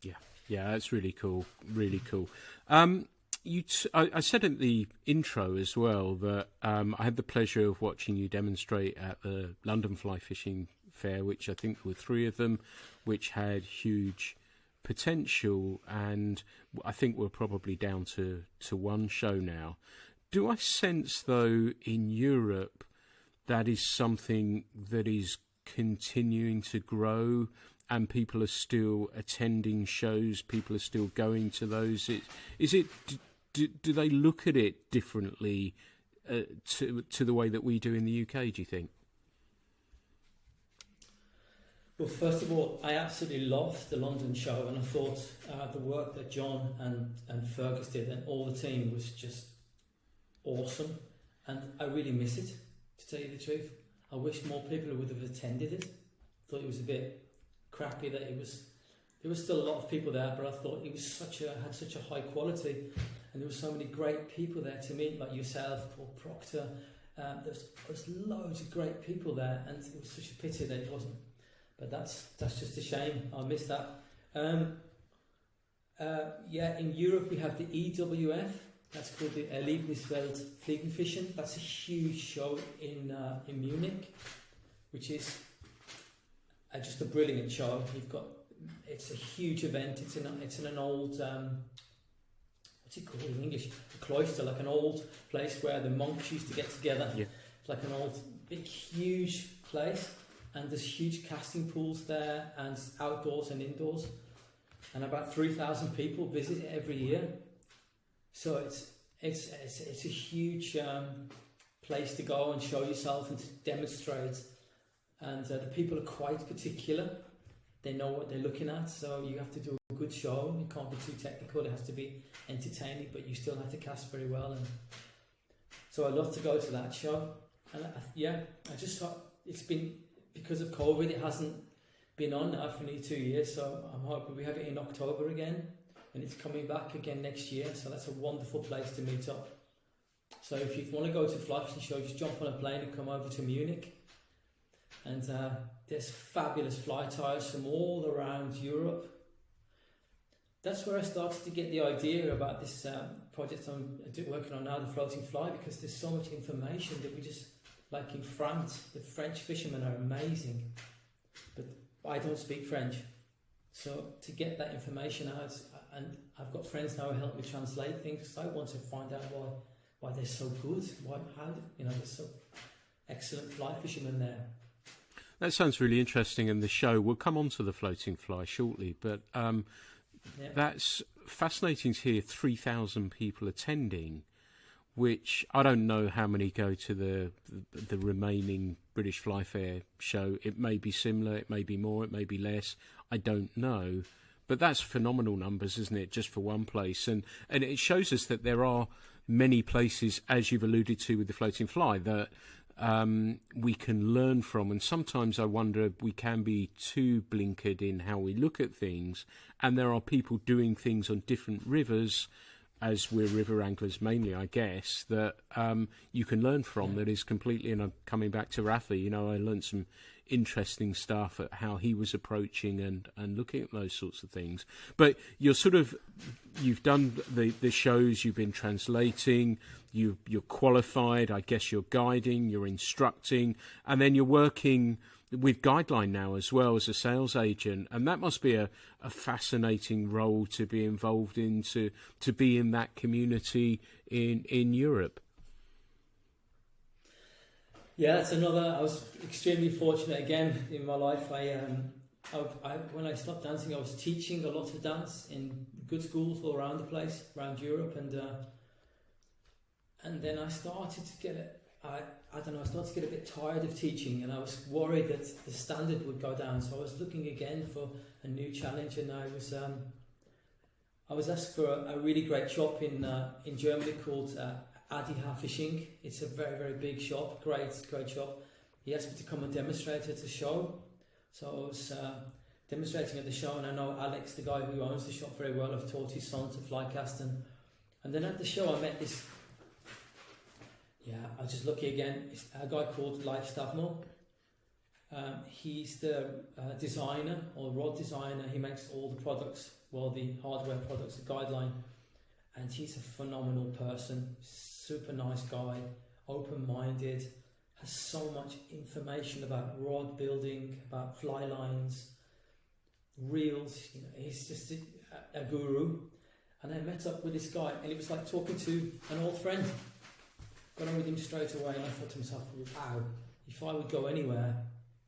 Yeah, that's really cool. Really cool. I said in the intro as well that I had the pleasure of watching you demonstrate at the London Fly Fishing Fair, which I think were 3 of them, which had huge potential, and I think we're probably down to 1 show now. Do I sense, though, in Europe that is something that is continuing to grow, and people are still attending shows, people are still going to those? Do they look at it differently to the way that we do in the UK, do you think? Well, first of all, I absolutely loved the London show, and I thought the work that John and Fergus did and all the team was just awesome, and I really miss it, to tell you the truth. I wish more people would have attended it. I thought it was a bit crappy that there was still a lot of people there, but I thought it was had such a high quality, and there were so many great people there to meet, like yourself, Paul Proctor. There's loads of great people there, and it was such a pity that it wasn't. But that's just a shame. I miss that. In Europe we have the EWF. That's called the Erlebniswelt Fliegenfischen. That's a huge show in Munich, which is just a brilliant show. It's a huge event. It's in an old what's it called in English? A cloister, like an old place where the monks used to get together. Yeah. It's like an old, big, huge place, and there's huge casting pools there, and outdoors and indoors, and about 3,000 people visit it every year. So it's a huge place to go and show yourself and to demonstrate. And the people are quite particular. They know what they're looking at, so you have to do a good show. You can't be too technical. It has to be entertaining, but you still have to cast very well. And so I love to go to that show. And I just thought it's been, because of COVID, it hasn't been on now for nearly 2 years. So I'm hoping we have it in October again, and it's coming back again next year. So that's a wonderful place to meet up. So if you want to go to a fly fishing show, just jump on a plane and come over to Munich. And there's fabulous fly tyers from all around Europe. That's where I started to get the idea about this project I'm working on now, the floating fly, because there's so much information that we just, like in France, the French fishermen are amazing, but I don't speak French. So to get that information out, and I've got friends now who help me translate things, because I want to find out why they're so good, there's so excellent fly fishermen there. That sounds really interesting, and the show, we'll come on to the floating fly shortly, but that's fascinating to hear 3,000 people attending, which I don't know how many go to the remaining British Fly Fair show. It may be similar, it may be more, it may be less, I don't know. But that's phenomenal numbers, isn't it, just for one place? And it shows us that there are many places, as you've alluded to with the floating fly, that we can learn from, and sometimes I wonder we can be too blinkered in how we look at things, and there are people doing things on different rivers, as we're river anglers mainly, I guess, that you can learn from. That is completely, and I'm coming back to Rafa, I learned some interesting stuff at how he was approaching and looking at those sorts of things. But you've done the shows, you've been translating, you're qualified, I guess you're guiding, you're instructing, and then you're working with Guideline now as well as a sales agent, and that must be a fascinating role to be involved in, to be in that community in Europe. Yeah, that's another. I was extremely fortunate again in my life. When I stopped dancing, I was teaching a lot of dance in good schools all around the place, around Europe, and then I started to get I started to get a bit tired of teaching, and I was worried that the standard would go down. So I was looking again for a new challenge, and I was asked for a really great shop in Germany called Phishing. It's a very, very big shop, great shop. He asked me to come and demonstrate at the show. So I was demonstrating at the show, and I know Alex, the guy who owns the shop, very well. I've taught his son to fly cast, and then at the show I met this. I was just lucky again. It's a guy called Leif Stavmo. He's the designer or rod designer. He makes all the products, the hardware products, the Guideline, and he's a phenomenal person. Super nice guy, open-minded, has so much information about rod building, about fly lines, reels. He's just a guru. And I met up with this guy, and it was like talking to an old friend. Got on with him straight away, and I thought to myself, wow, if I would go anywhere,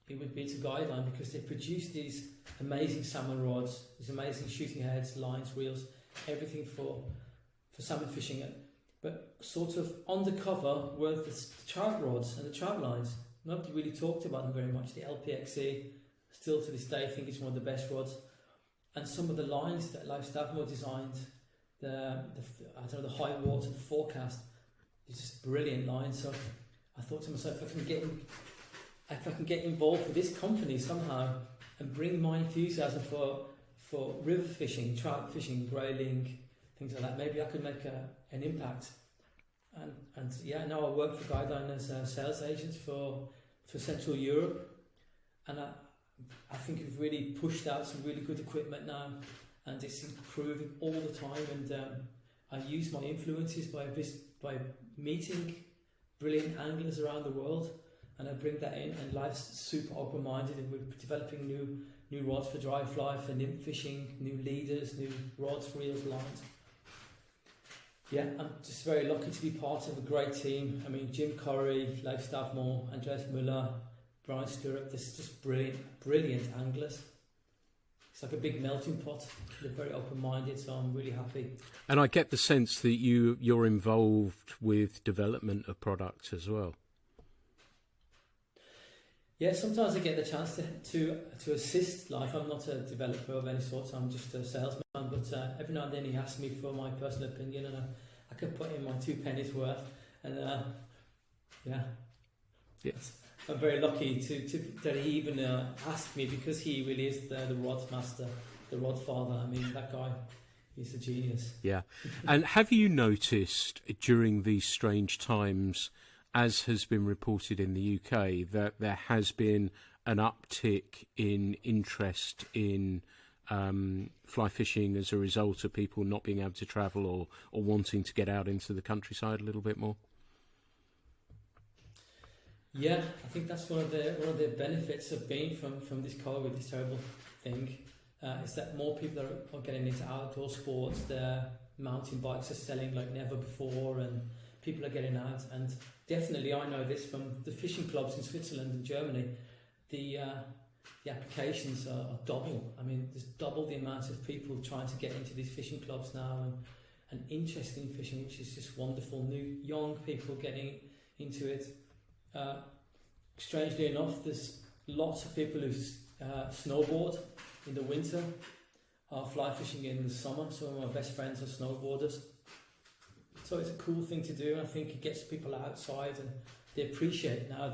it would be to Guideline, because they produce these amazing salmon rods, these amazing shooting heads, lines, reels, everything for salmon fishing. But sort of undercover were the trout rods and the trout lines. Nobody really talked about them very much. The LPXE, still to this day, I think it's one of the best rods. And some of the lines that Leif Stavmo designed, the high water, the forecast, it's just brilliant lines. So I thought to myself, if I can get involved with this company somehow and bring my enthusiasm for river fishing, trout fishing, grayling, things like that, maybe I could make an impact. And now I work for Guideline as a sales agent for Central Europe, and I think we've really pushed out some really good equipment now, and it's improving all the time. And I use my influences by meeting brilliant anglers around the world, and I bring that in. And life's super open-minded, and we're developing new rods for dry fly, for nymph fishing, new leaders, new rods, reels, lines. Yeah, I'm just very lucky to be part of a great team. I mean, Jim Corrie, Leif Stavmo, Andreas Müller, Brian Stewart, this is just brilliant anglers. it's like a big melting pot. They're very open-minded, so I'm really happy. And I get the sense that you're involved with development of products as well. Yeah, sometimes I get the chance to assist. Like, I'm not a developer of any sort, I'm just a salesman, but every now and then he asks me for my personal opinion, and I can put in my 2 pennies worth, and yeah. I'm very lucky that he even asked me, because he really is the rod master, the rod father. I mean, that guy, he's a genius. Yeah. And have you noticed during these strange times, as has been reported in the UK, that there has been an uptick in interest in fly fishing as a result of people not being able to travel or wanting to get out into the countryside a little bit more? Yeah, I think that's one of the benefits of being from this COVID, this terrible thing, is that more people are getting into outdoor sports. Their mountain bikes are selling like never before, and people are getting out. And definitely, I know this from the fishing clubs in Switzerland and Germany. The applications are double. I mean, there's double the amount of people trying to get into these fishing clubs now and interested in fishing, which is just wonderful. New young people getting into it. Strangely enough, there's lots of people who snowboard in the winter, are fly fishing in the summer. Some of my best friends are snowboarders, so it's a cool thing to do. I think it gets people outside, and they appreciate now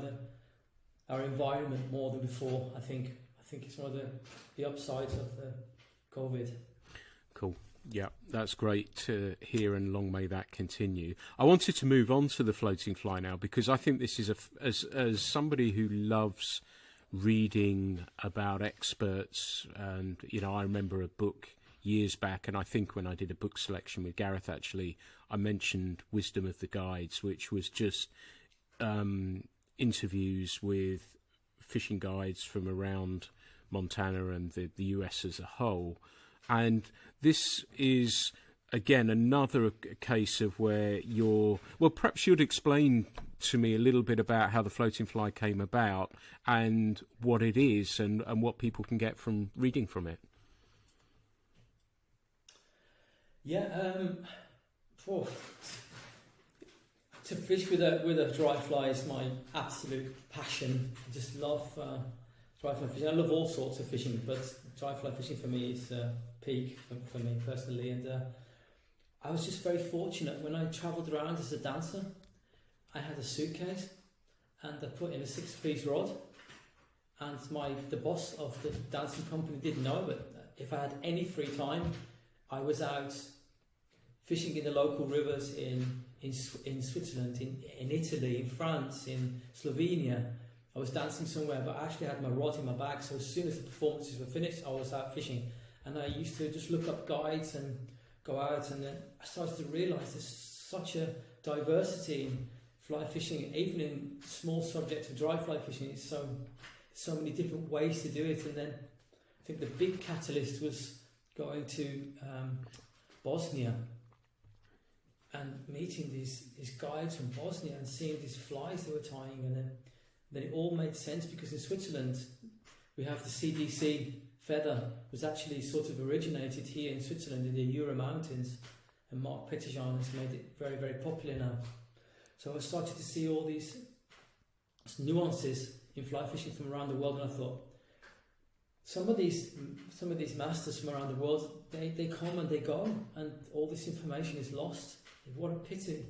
our environment more than before. I think it's one of the upsides of the COVID. Cool. Yeah, that's great to hear, and long may that continue. I wanted to move on to the floating fly now, because I think this is as somebody who loves reading about experts, and I remember a book years back, and I think when I did a book selection with Gareth, actually, I mentioned Wisdom of the Guides, which was just interviews with fishing guides from around Montana and the US as a whole. And this is, again, another case of where perhaps you'd explain to me a little bit about how the floating fly came about and what it is and what people can get from reading from it. Yeah, to fish with a dry fly is my absolute passion. I just love dry fly fishing. I love all sorts of fishing, but dry fly fishing for me is peak for me personally. And I was just very fortunate when I travelled around as a dancer. I had a suitcase and I put in a 6-piece rod, and the boss of the dancing company didn't know, but if I had any free time, I was out fishing in the local rivers in Switzerland, in Italy, in France, in Slovenia. I was dancing somewhere, but I actually had my rod in my bag, so as soon as the performances were finished, I was out fishing. And I used to just look up guides and go out, and then I started to realise there's such a diversity in fly fishing, even in small subjects of dry fly fishing. It's so many different ways to do it. And then I think the big catalyst was going to Bosnia and meeting these guides from Bosnia and seeing these flies they were tying, and then it all made sense, because in Switzerland we have the CDC feather was actually sort of originated here in Switzerland in the Jura Mountains, and Mark Petitjean has made it very, very popular now. So I started to see all these nuances in fly fishing from around the world, and I thought, some of these masters from around the world, they come and they go, and all this information is lost. What a pity.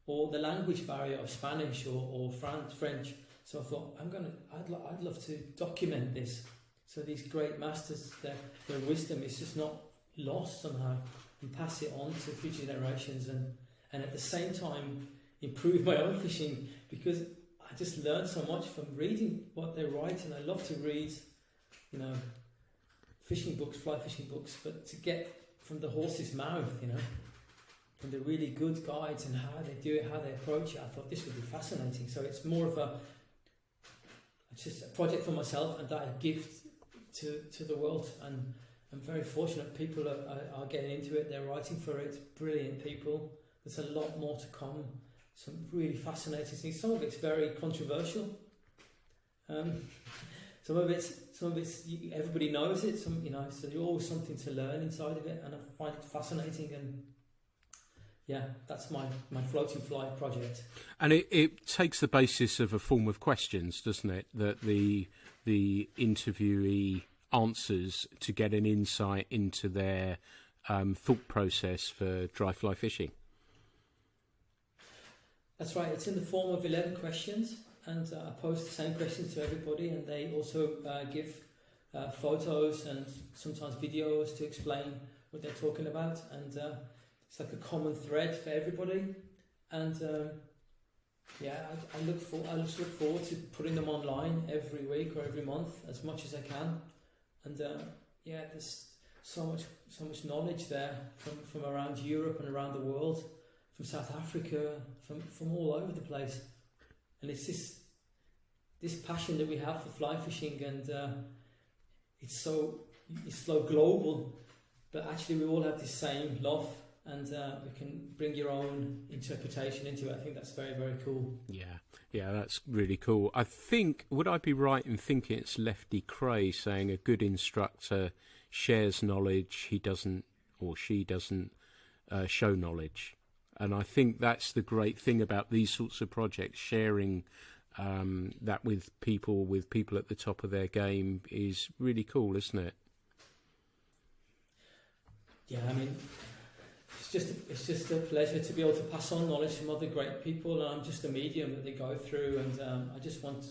Or the language barrier of Spanish or French. So I thought, I'd love to document this, so these great masters, their wisdom is just not lost somehow, and pass it on to future generations, and at the same time improve my own fishing, because I just learned so much from reading what they write, and I love to read, fishing books, fly fishing books, but to get from the horse's mouth, from the really good guides and how they do it, how they approach it, I thought this would be fascinating. So it's more of it's just a project for myself, and that I give to the world, and I'm very fortunate people are getting into it, they're writing for it, brilliant people. There's a lot more to come, some really fascinating things. Some of it's very controversial, some of it's everybody knows it. So there's always something to learn inside of it, and I find it fascinating. And yeah, that's my floating fly project. And it takes the basis of a form of questions, doesn't it? That the interviewee answers to get an insight into their thought process for dry fly fishing. That's right. It's in the form of 11 questions, and I pose the same questions to everybody, and they also give photos and sometimes videos to explain what they're talking about, and it's like a common thread for everybody. And I just look forward to putting them online every week or every month as much as I can. And there's so much knowledge there from around Europe and around the world, from South Africa, from all over the place. And it's this passion that we have for fly fishing, and it's so global, but actually we all have the same love, and we can bring your own interpretation into it. I think that's very, very cool. Yeah, that's really cool. I think, would I be right in thinking it's Lefty Cray saying a good instructor shares knowledge, he doesn't or she doesn't show knowledge? And I think that's the great thing about these sorts of projects, sharing that with people at the top of their game is really cool, isn't it? Yeah, I mean, it's just a pleasure to be able to pass on knowledge from other great people, and I'm just a medium that they go through, and I just want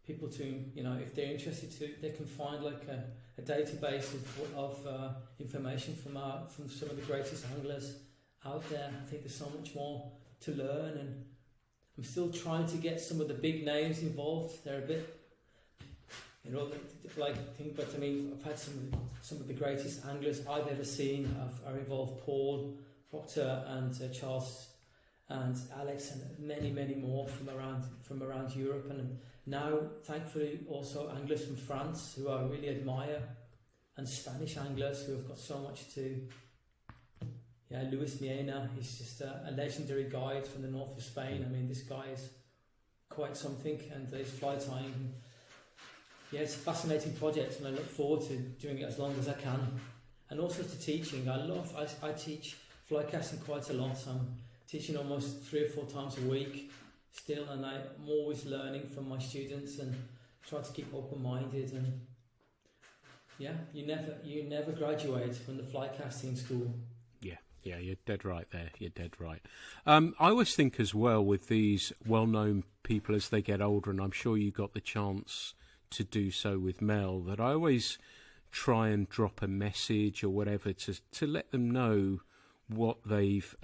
people to, if they're interested they can find like a database of information from some of the greatest anglers out there. I think there's so much more to learn, and I'm still trying to get some of the big names involved. They're a bit, but I mean, I've had some of the greatest anglers I've ever seen are involved. Paul Proctor and Charles and Alex and many, many more from around Europe, and now thankfully also anglers from France who I really admire, and Spanish anglers who have got so much to. Yeah, Luis Miena, he's just a legendary guide from the north of Spain. I mean, this guy is quite something, and his fly tying. Yeah, it's a fascinating project, and I look forward to doing it as long as I can. And also to teaching. I teach fly casting quite a lot. I'm teaching almost 3 or 4 times a week still, and I'm always learning from my students and try to keep open-minded. And yeah, you never graduate from the fly casting school. Yeah, you're dead right there. You're dead right. I always think as well with these well-known people as they get older, and I'm sure you got the chance to do so with Mel, that I always try and drop a message or whatever to let them know what they've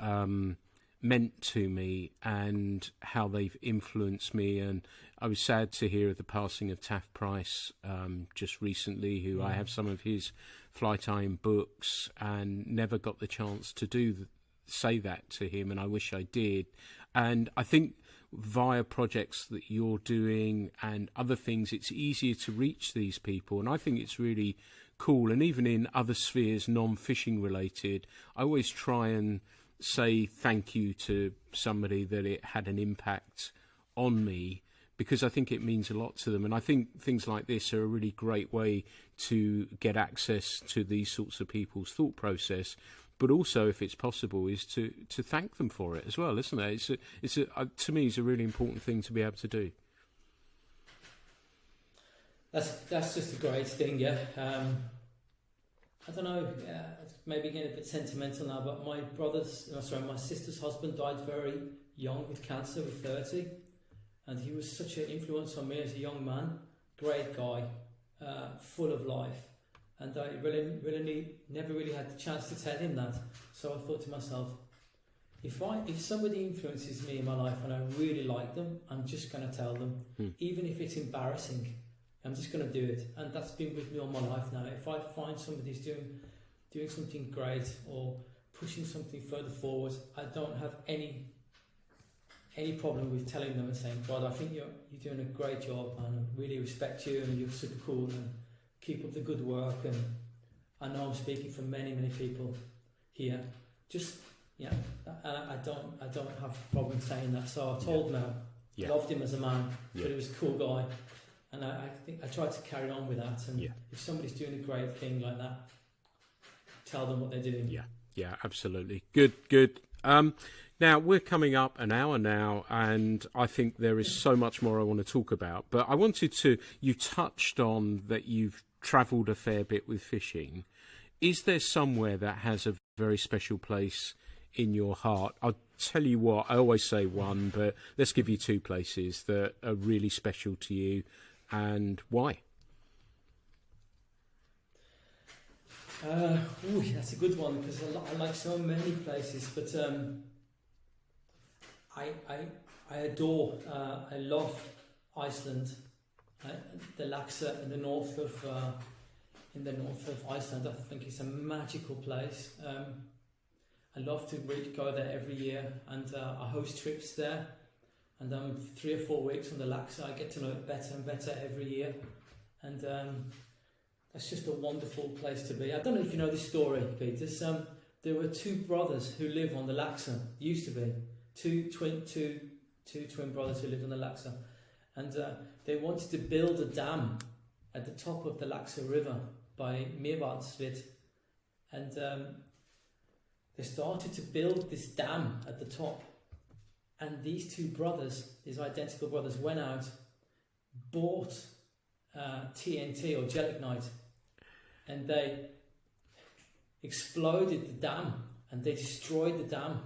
meant to me and how they've influenced me. And I was sad to hear of the passing of Taft Price just recently, who I have some of his fly tying books and never got the chance to say that to him, and I wish I did. And I think via projects that you're doing and other things, it's easier to reach these people, and I think it's really cool. And even in other spheres, non-fishing related, I always try and say thank you to somebody that it had an impact on me, because I think it means a lot to them. And I think things like this are a really great way to get access to these sorts of people's thought process, but also, if it's possible, is to thank them for it as well, isn't it? To me, it's a really important thing to be able to do. That's just a great thing, yeah. I don't know, maybe getting a bit sentimental now, but my sister's husband died very young with cancer, with 30. And he was such an influence on me as a young man. Great guy, full of life. And I really never really had the chance to tell him that. So I thought to myself, if somebody influences me in my life and I really like them, I'm just going to tell them. Even if it's embarrassing, I'm just going to do it. And that's been with me all my life now. If I find somebody's doing something great or pushing something further forward, I don't have any problem with telling them and saying, God, I think you're doing a great job, and I really respect you, and you're super cool, and keep up the good work. And I know I'm speaking for many, many people here. I don't have a problem saying that. So I told Mel, loved him as a man, but he was a cool guy, And I think I try to carry on with that. And if somebody's doing a great thing like that, tell them what they're doing. Yeah, absolutely. Good. Now, we're coming up an hour now, and I think there is so much more I want to talk about. But I wanted to, you touched on that you've travelled a fair bit with fishing. Is there somewhere that has a very special place in your heart? I'll tell you what, I always say one, but let's give you two places that are really special to you, and why? That's a good one, because I like so many places, but I adore, I love Iceland, the Laxer in the north of Iceland. I think it's a magical place. I love to go there every year, and I host trips there, and 3 or 4 weeks on the Laxer. I get to know it better and better every year, and that's just a wonderful place to be. I don't know if you know this story, Pete. There were 2 brothers who live on the Laxer. Used to be two twin brothers who lived on the Laxer, and they wanted to build a dam at the top of the Laxer River by Meerbadsvit, and they started to build this dam at the top. And these 2 brothers, these identical brothers, went out, bought TNT or gelignite, and they exploded the dam, and they destroyed the dam.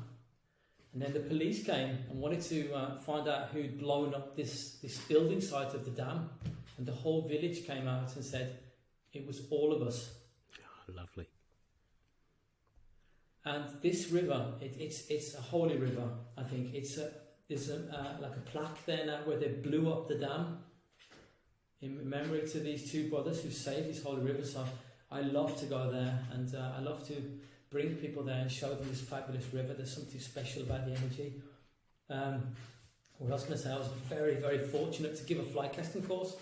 And then the police came and wanted to find out who'd blown up this building site of the dam, and the whole village came out and said it was all of us. Oh, lovely. And this river, it's a holy river. I think there's like a plaque there now where they blew up the dam in memory to these 2 brothers who saved this holy river. So I love to go there, and I love to bring people there and show them this fabulous river. There's something special about the energy. What I was going to say, I was very, very fortunate to give a fly casting course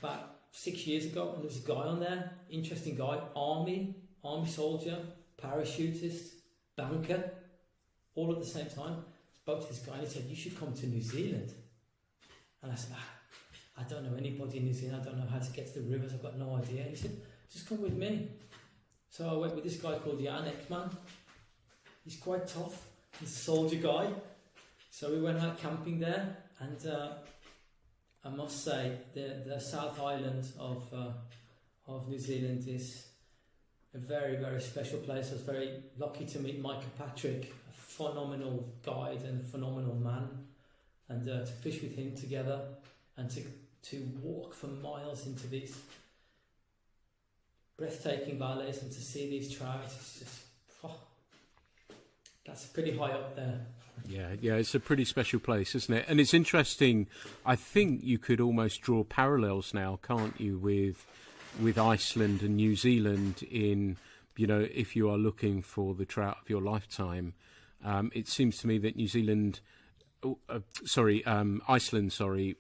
about 6 years ago, and there was a guy on there, interesting guy, army soldier, parachutist, banker, all at the same time. Spoke to this guy and he said, "You should come to New Zealand." And I said, "I don't know anybody in New Zealand, I don't know how to get to the rivers, I've got no idea." And he said, "Just come with me." So I went with this guy called Jan Ekman. He's quite tough, he's a soldier guy. So we went out camping there, and I must say the South Island of New Zealand is a very, very special place. I was very lucky to meet Micah Patrick, a phenomenal guide and a phenomenal man, and to fish with him together, and to walk for miles into these breathtaking valleys and to see these trout. It's just, that's pretty high up there. Yeah, it's a pretty special place, isn't it? And it's interesting, I think you could almost draw parallels now, can't you, with Iceland and New Zealand in, if you are looking for the trout of your lifetime. It seems to me that Iceland,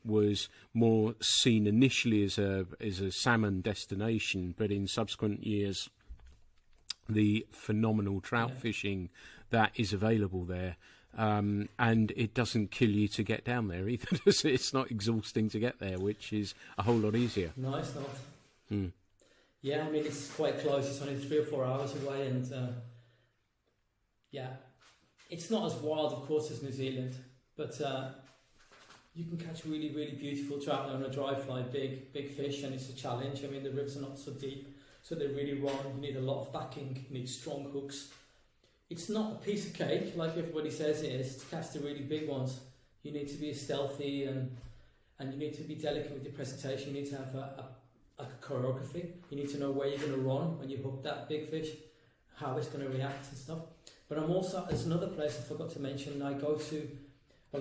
was more seen initially as a salmon destination, but in subsequent years, the phenomenal trout fishing that is available there, and it doesn't kill you to get down there either. It's not exhausting to get there, which is a whole lot easier. No, it's not. Yeah, I mean, it's quite close. It's only 3 or 4 hours away, and it's not as wild, of course, as New Zealand, but you can catch really, really beautiful trout on a dry fly, big fish, and it's a challenge. I mean, the rivers are not so deep, so they really run. You need a lot of backing, you need strong hooks. It's not a piece of cake, like everybody says it is, to catch the really big ones. You need to be stealthy, and you need to be delicate with your presentation. You need to have a choreography. You need to know where you're going to run when you hook that big fish, how it's going to react and stuff. But I'm also, there's another place I forgot to mention. I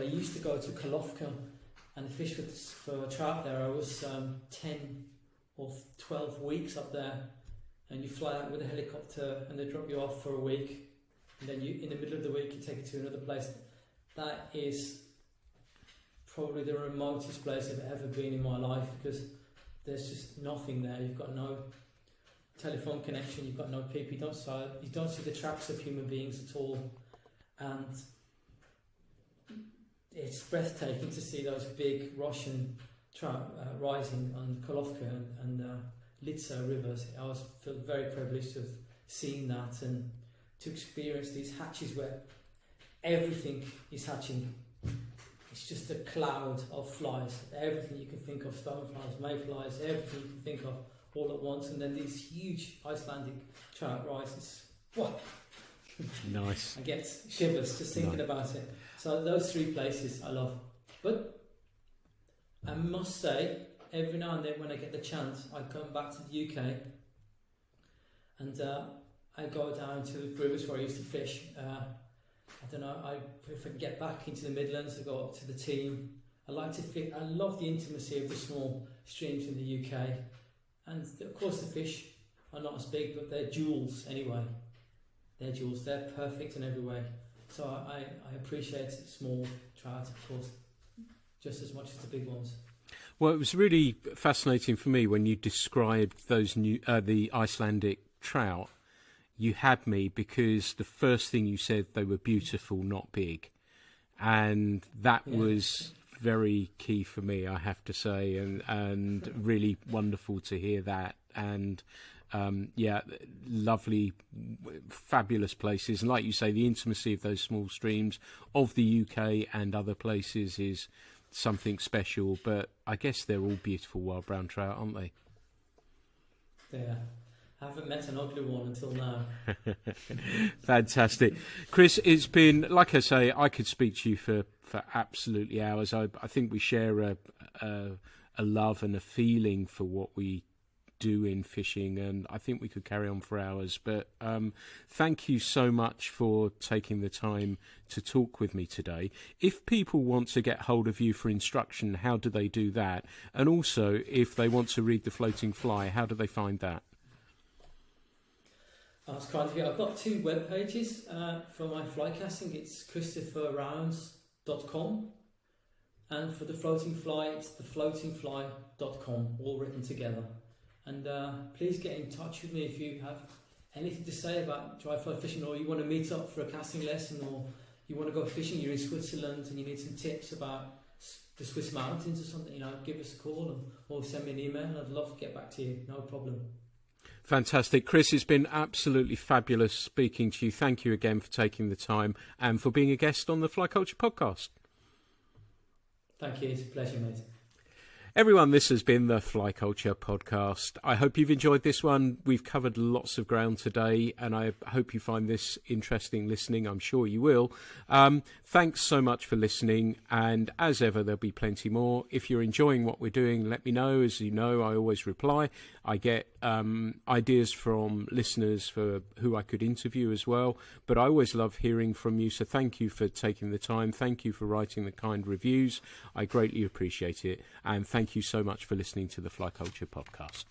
used to go to Kalofka and fish for trout there. I was 10 or 12 weeks up there, and you fly out with a helicopter and they drop you off for a week, and then in the middle of the week you take it to another place. That is probably the remotest place I've ever been in my life, because there's just nothing there. You've got no telephone connection, you've got no people, you don't see the tracks of human beings at all, and it's breathtaking to see those big Russian trout rising on Kolovka and Litsa rivers. I was feel very privileged of seeing that and to experience these hatches where everything is hatching. It's just a cloud of flies. Everything you can think of, stoneflies, mayflies, everything you can think of all at once. And then these huge Icelandic trout rises. Wow. Nice. I get shivers just thinking about it. So those three places I love. But I must say, every now and then when I get the chance, I come back to the UK and I go down to the rivers where I used to fish. I don't know, if I can get back into the Midlands, I go up to the team. I like to fish. I love the intimacy of the small streams in the UK. And of course the fish are not as big, but they're jewels anyway. They're jewels, they're perfect in every way. So I appreciate small trout, of course, just as much as the big ones. Well, it was really fascinating for me when you described those the Icelandic trout. You had me because the first thing you said, they were beautiful, not big. And that was very key for me, I have to say, and really wonderful to hear that. And lovely, fabulous places. And like you say, the intimacy of those small streams of the UK and other places is something special. But I guess they're all beautiful wild brown trout, aren't they? Yeah. I haven't met an ugly one until now. Fantastic. Chris, it's been, like I say, I could speak to you for absolutely hours. I think we share a love and a feeling for what we do in fishing, and I think we could carry on for hours. But thank you so much for taking the time to talk with me today. If people want to get hold of you for instruction, how do they do that? And also, if they want to read The Floating Fly, how do they find that? That's kind of it. I've got two web pages for my fly casting. It's christopherrownes.com, and for the floating fly, it's thefloatingfly.com, all written together. And please get in touch with me if you have anything to say about dry fly fishing, or you want to meet up for a casting lesson, or you want to go fishing. You're in Switzerland and you need some tips about the Swiss mountains or something. Give us a call or send me an email. I'd love to get back to you. No problem. Fantastic. Chris, it's been absolutely fabulous speaking to you. Thank you again for taking the time and for being a guest on the Fly Culture podcast. Thank you. It's a pleasure, mate. Everyone, this has been the Fly Culture podcast. I hope you've enjoyed this one. We've covered lots of ground today, and I hope you find this interesting listening. I'm sure you will. Thanks so much for listening, and as ever, there'll be plenty more. If you're enjoying what we're doing, let me know. As you know, I always reply. I get ideas from listeners for who I could interview as well, but I always love hearing from you, so thank you for taking the time. Thank you for writing the kind reviews. I greatly appreciate it, and thank you so much for listening to the Fly Culture podcast.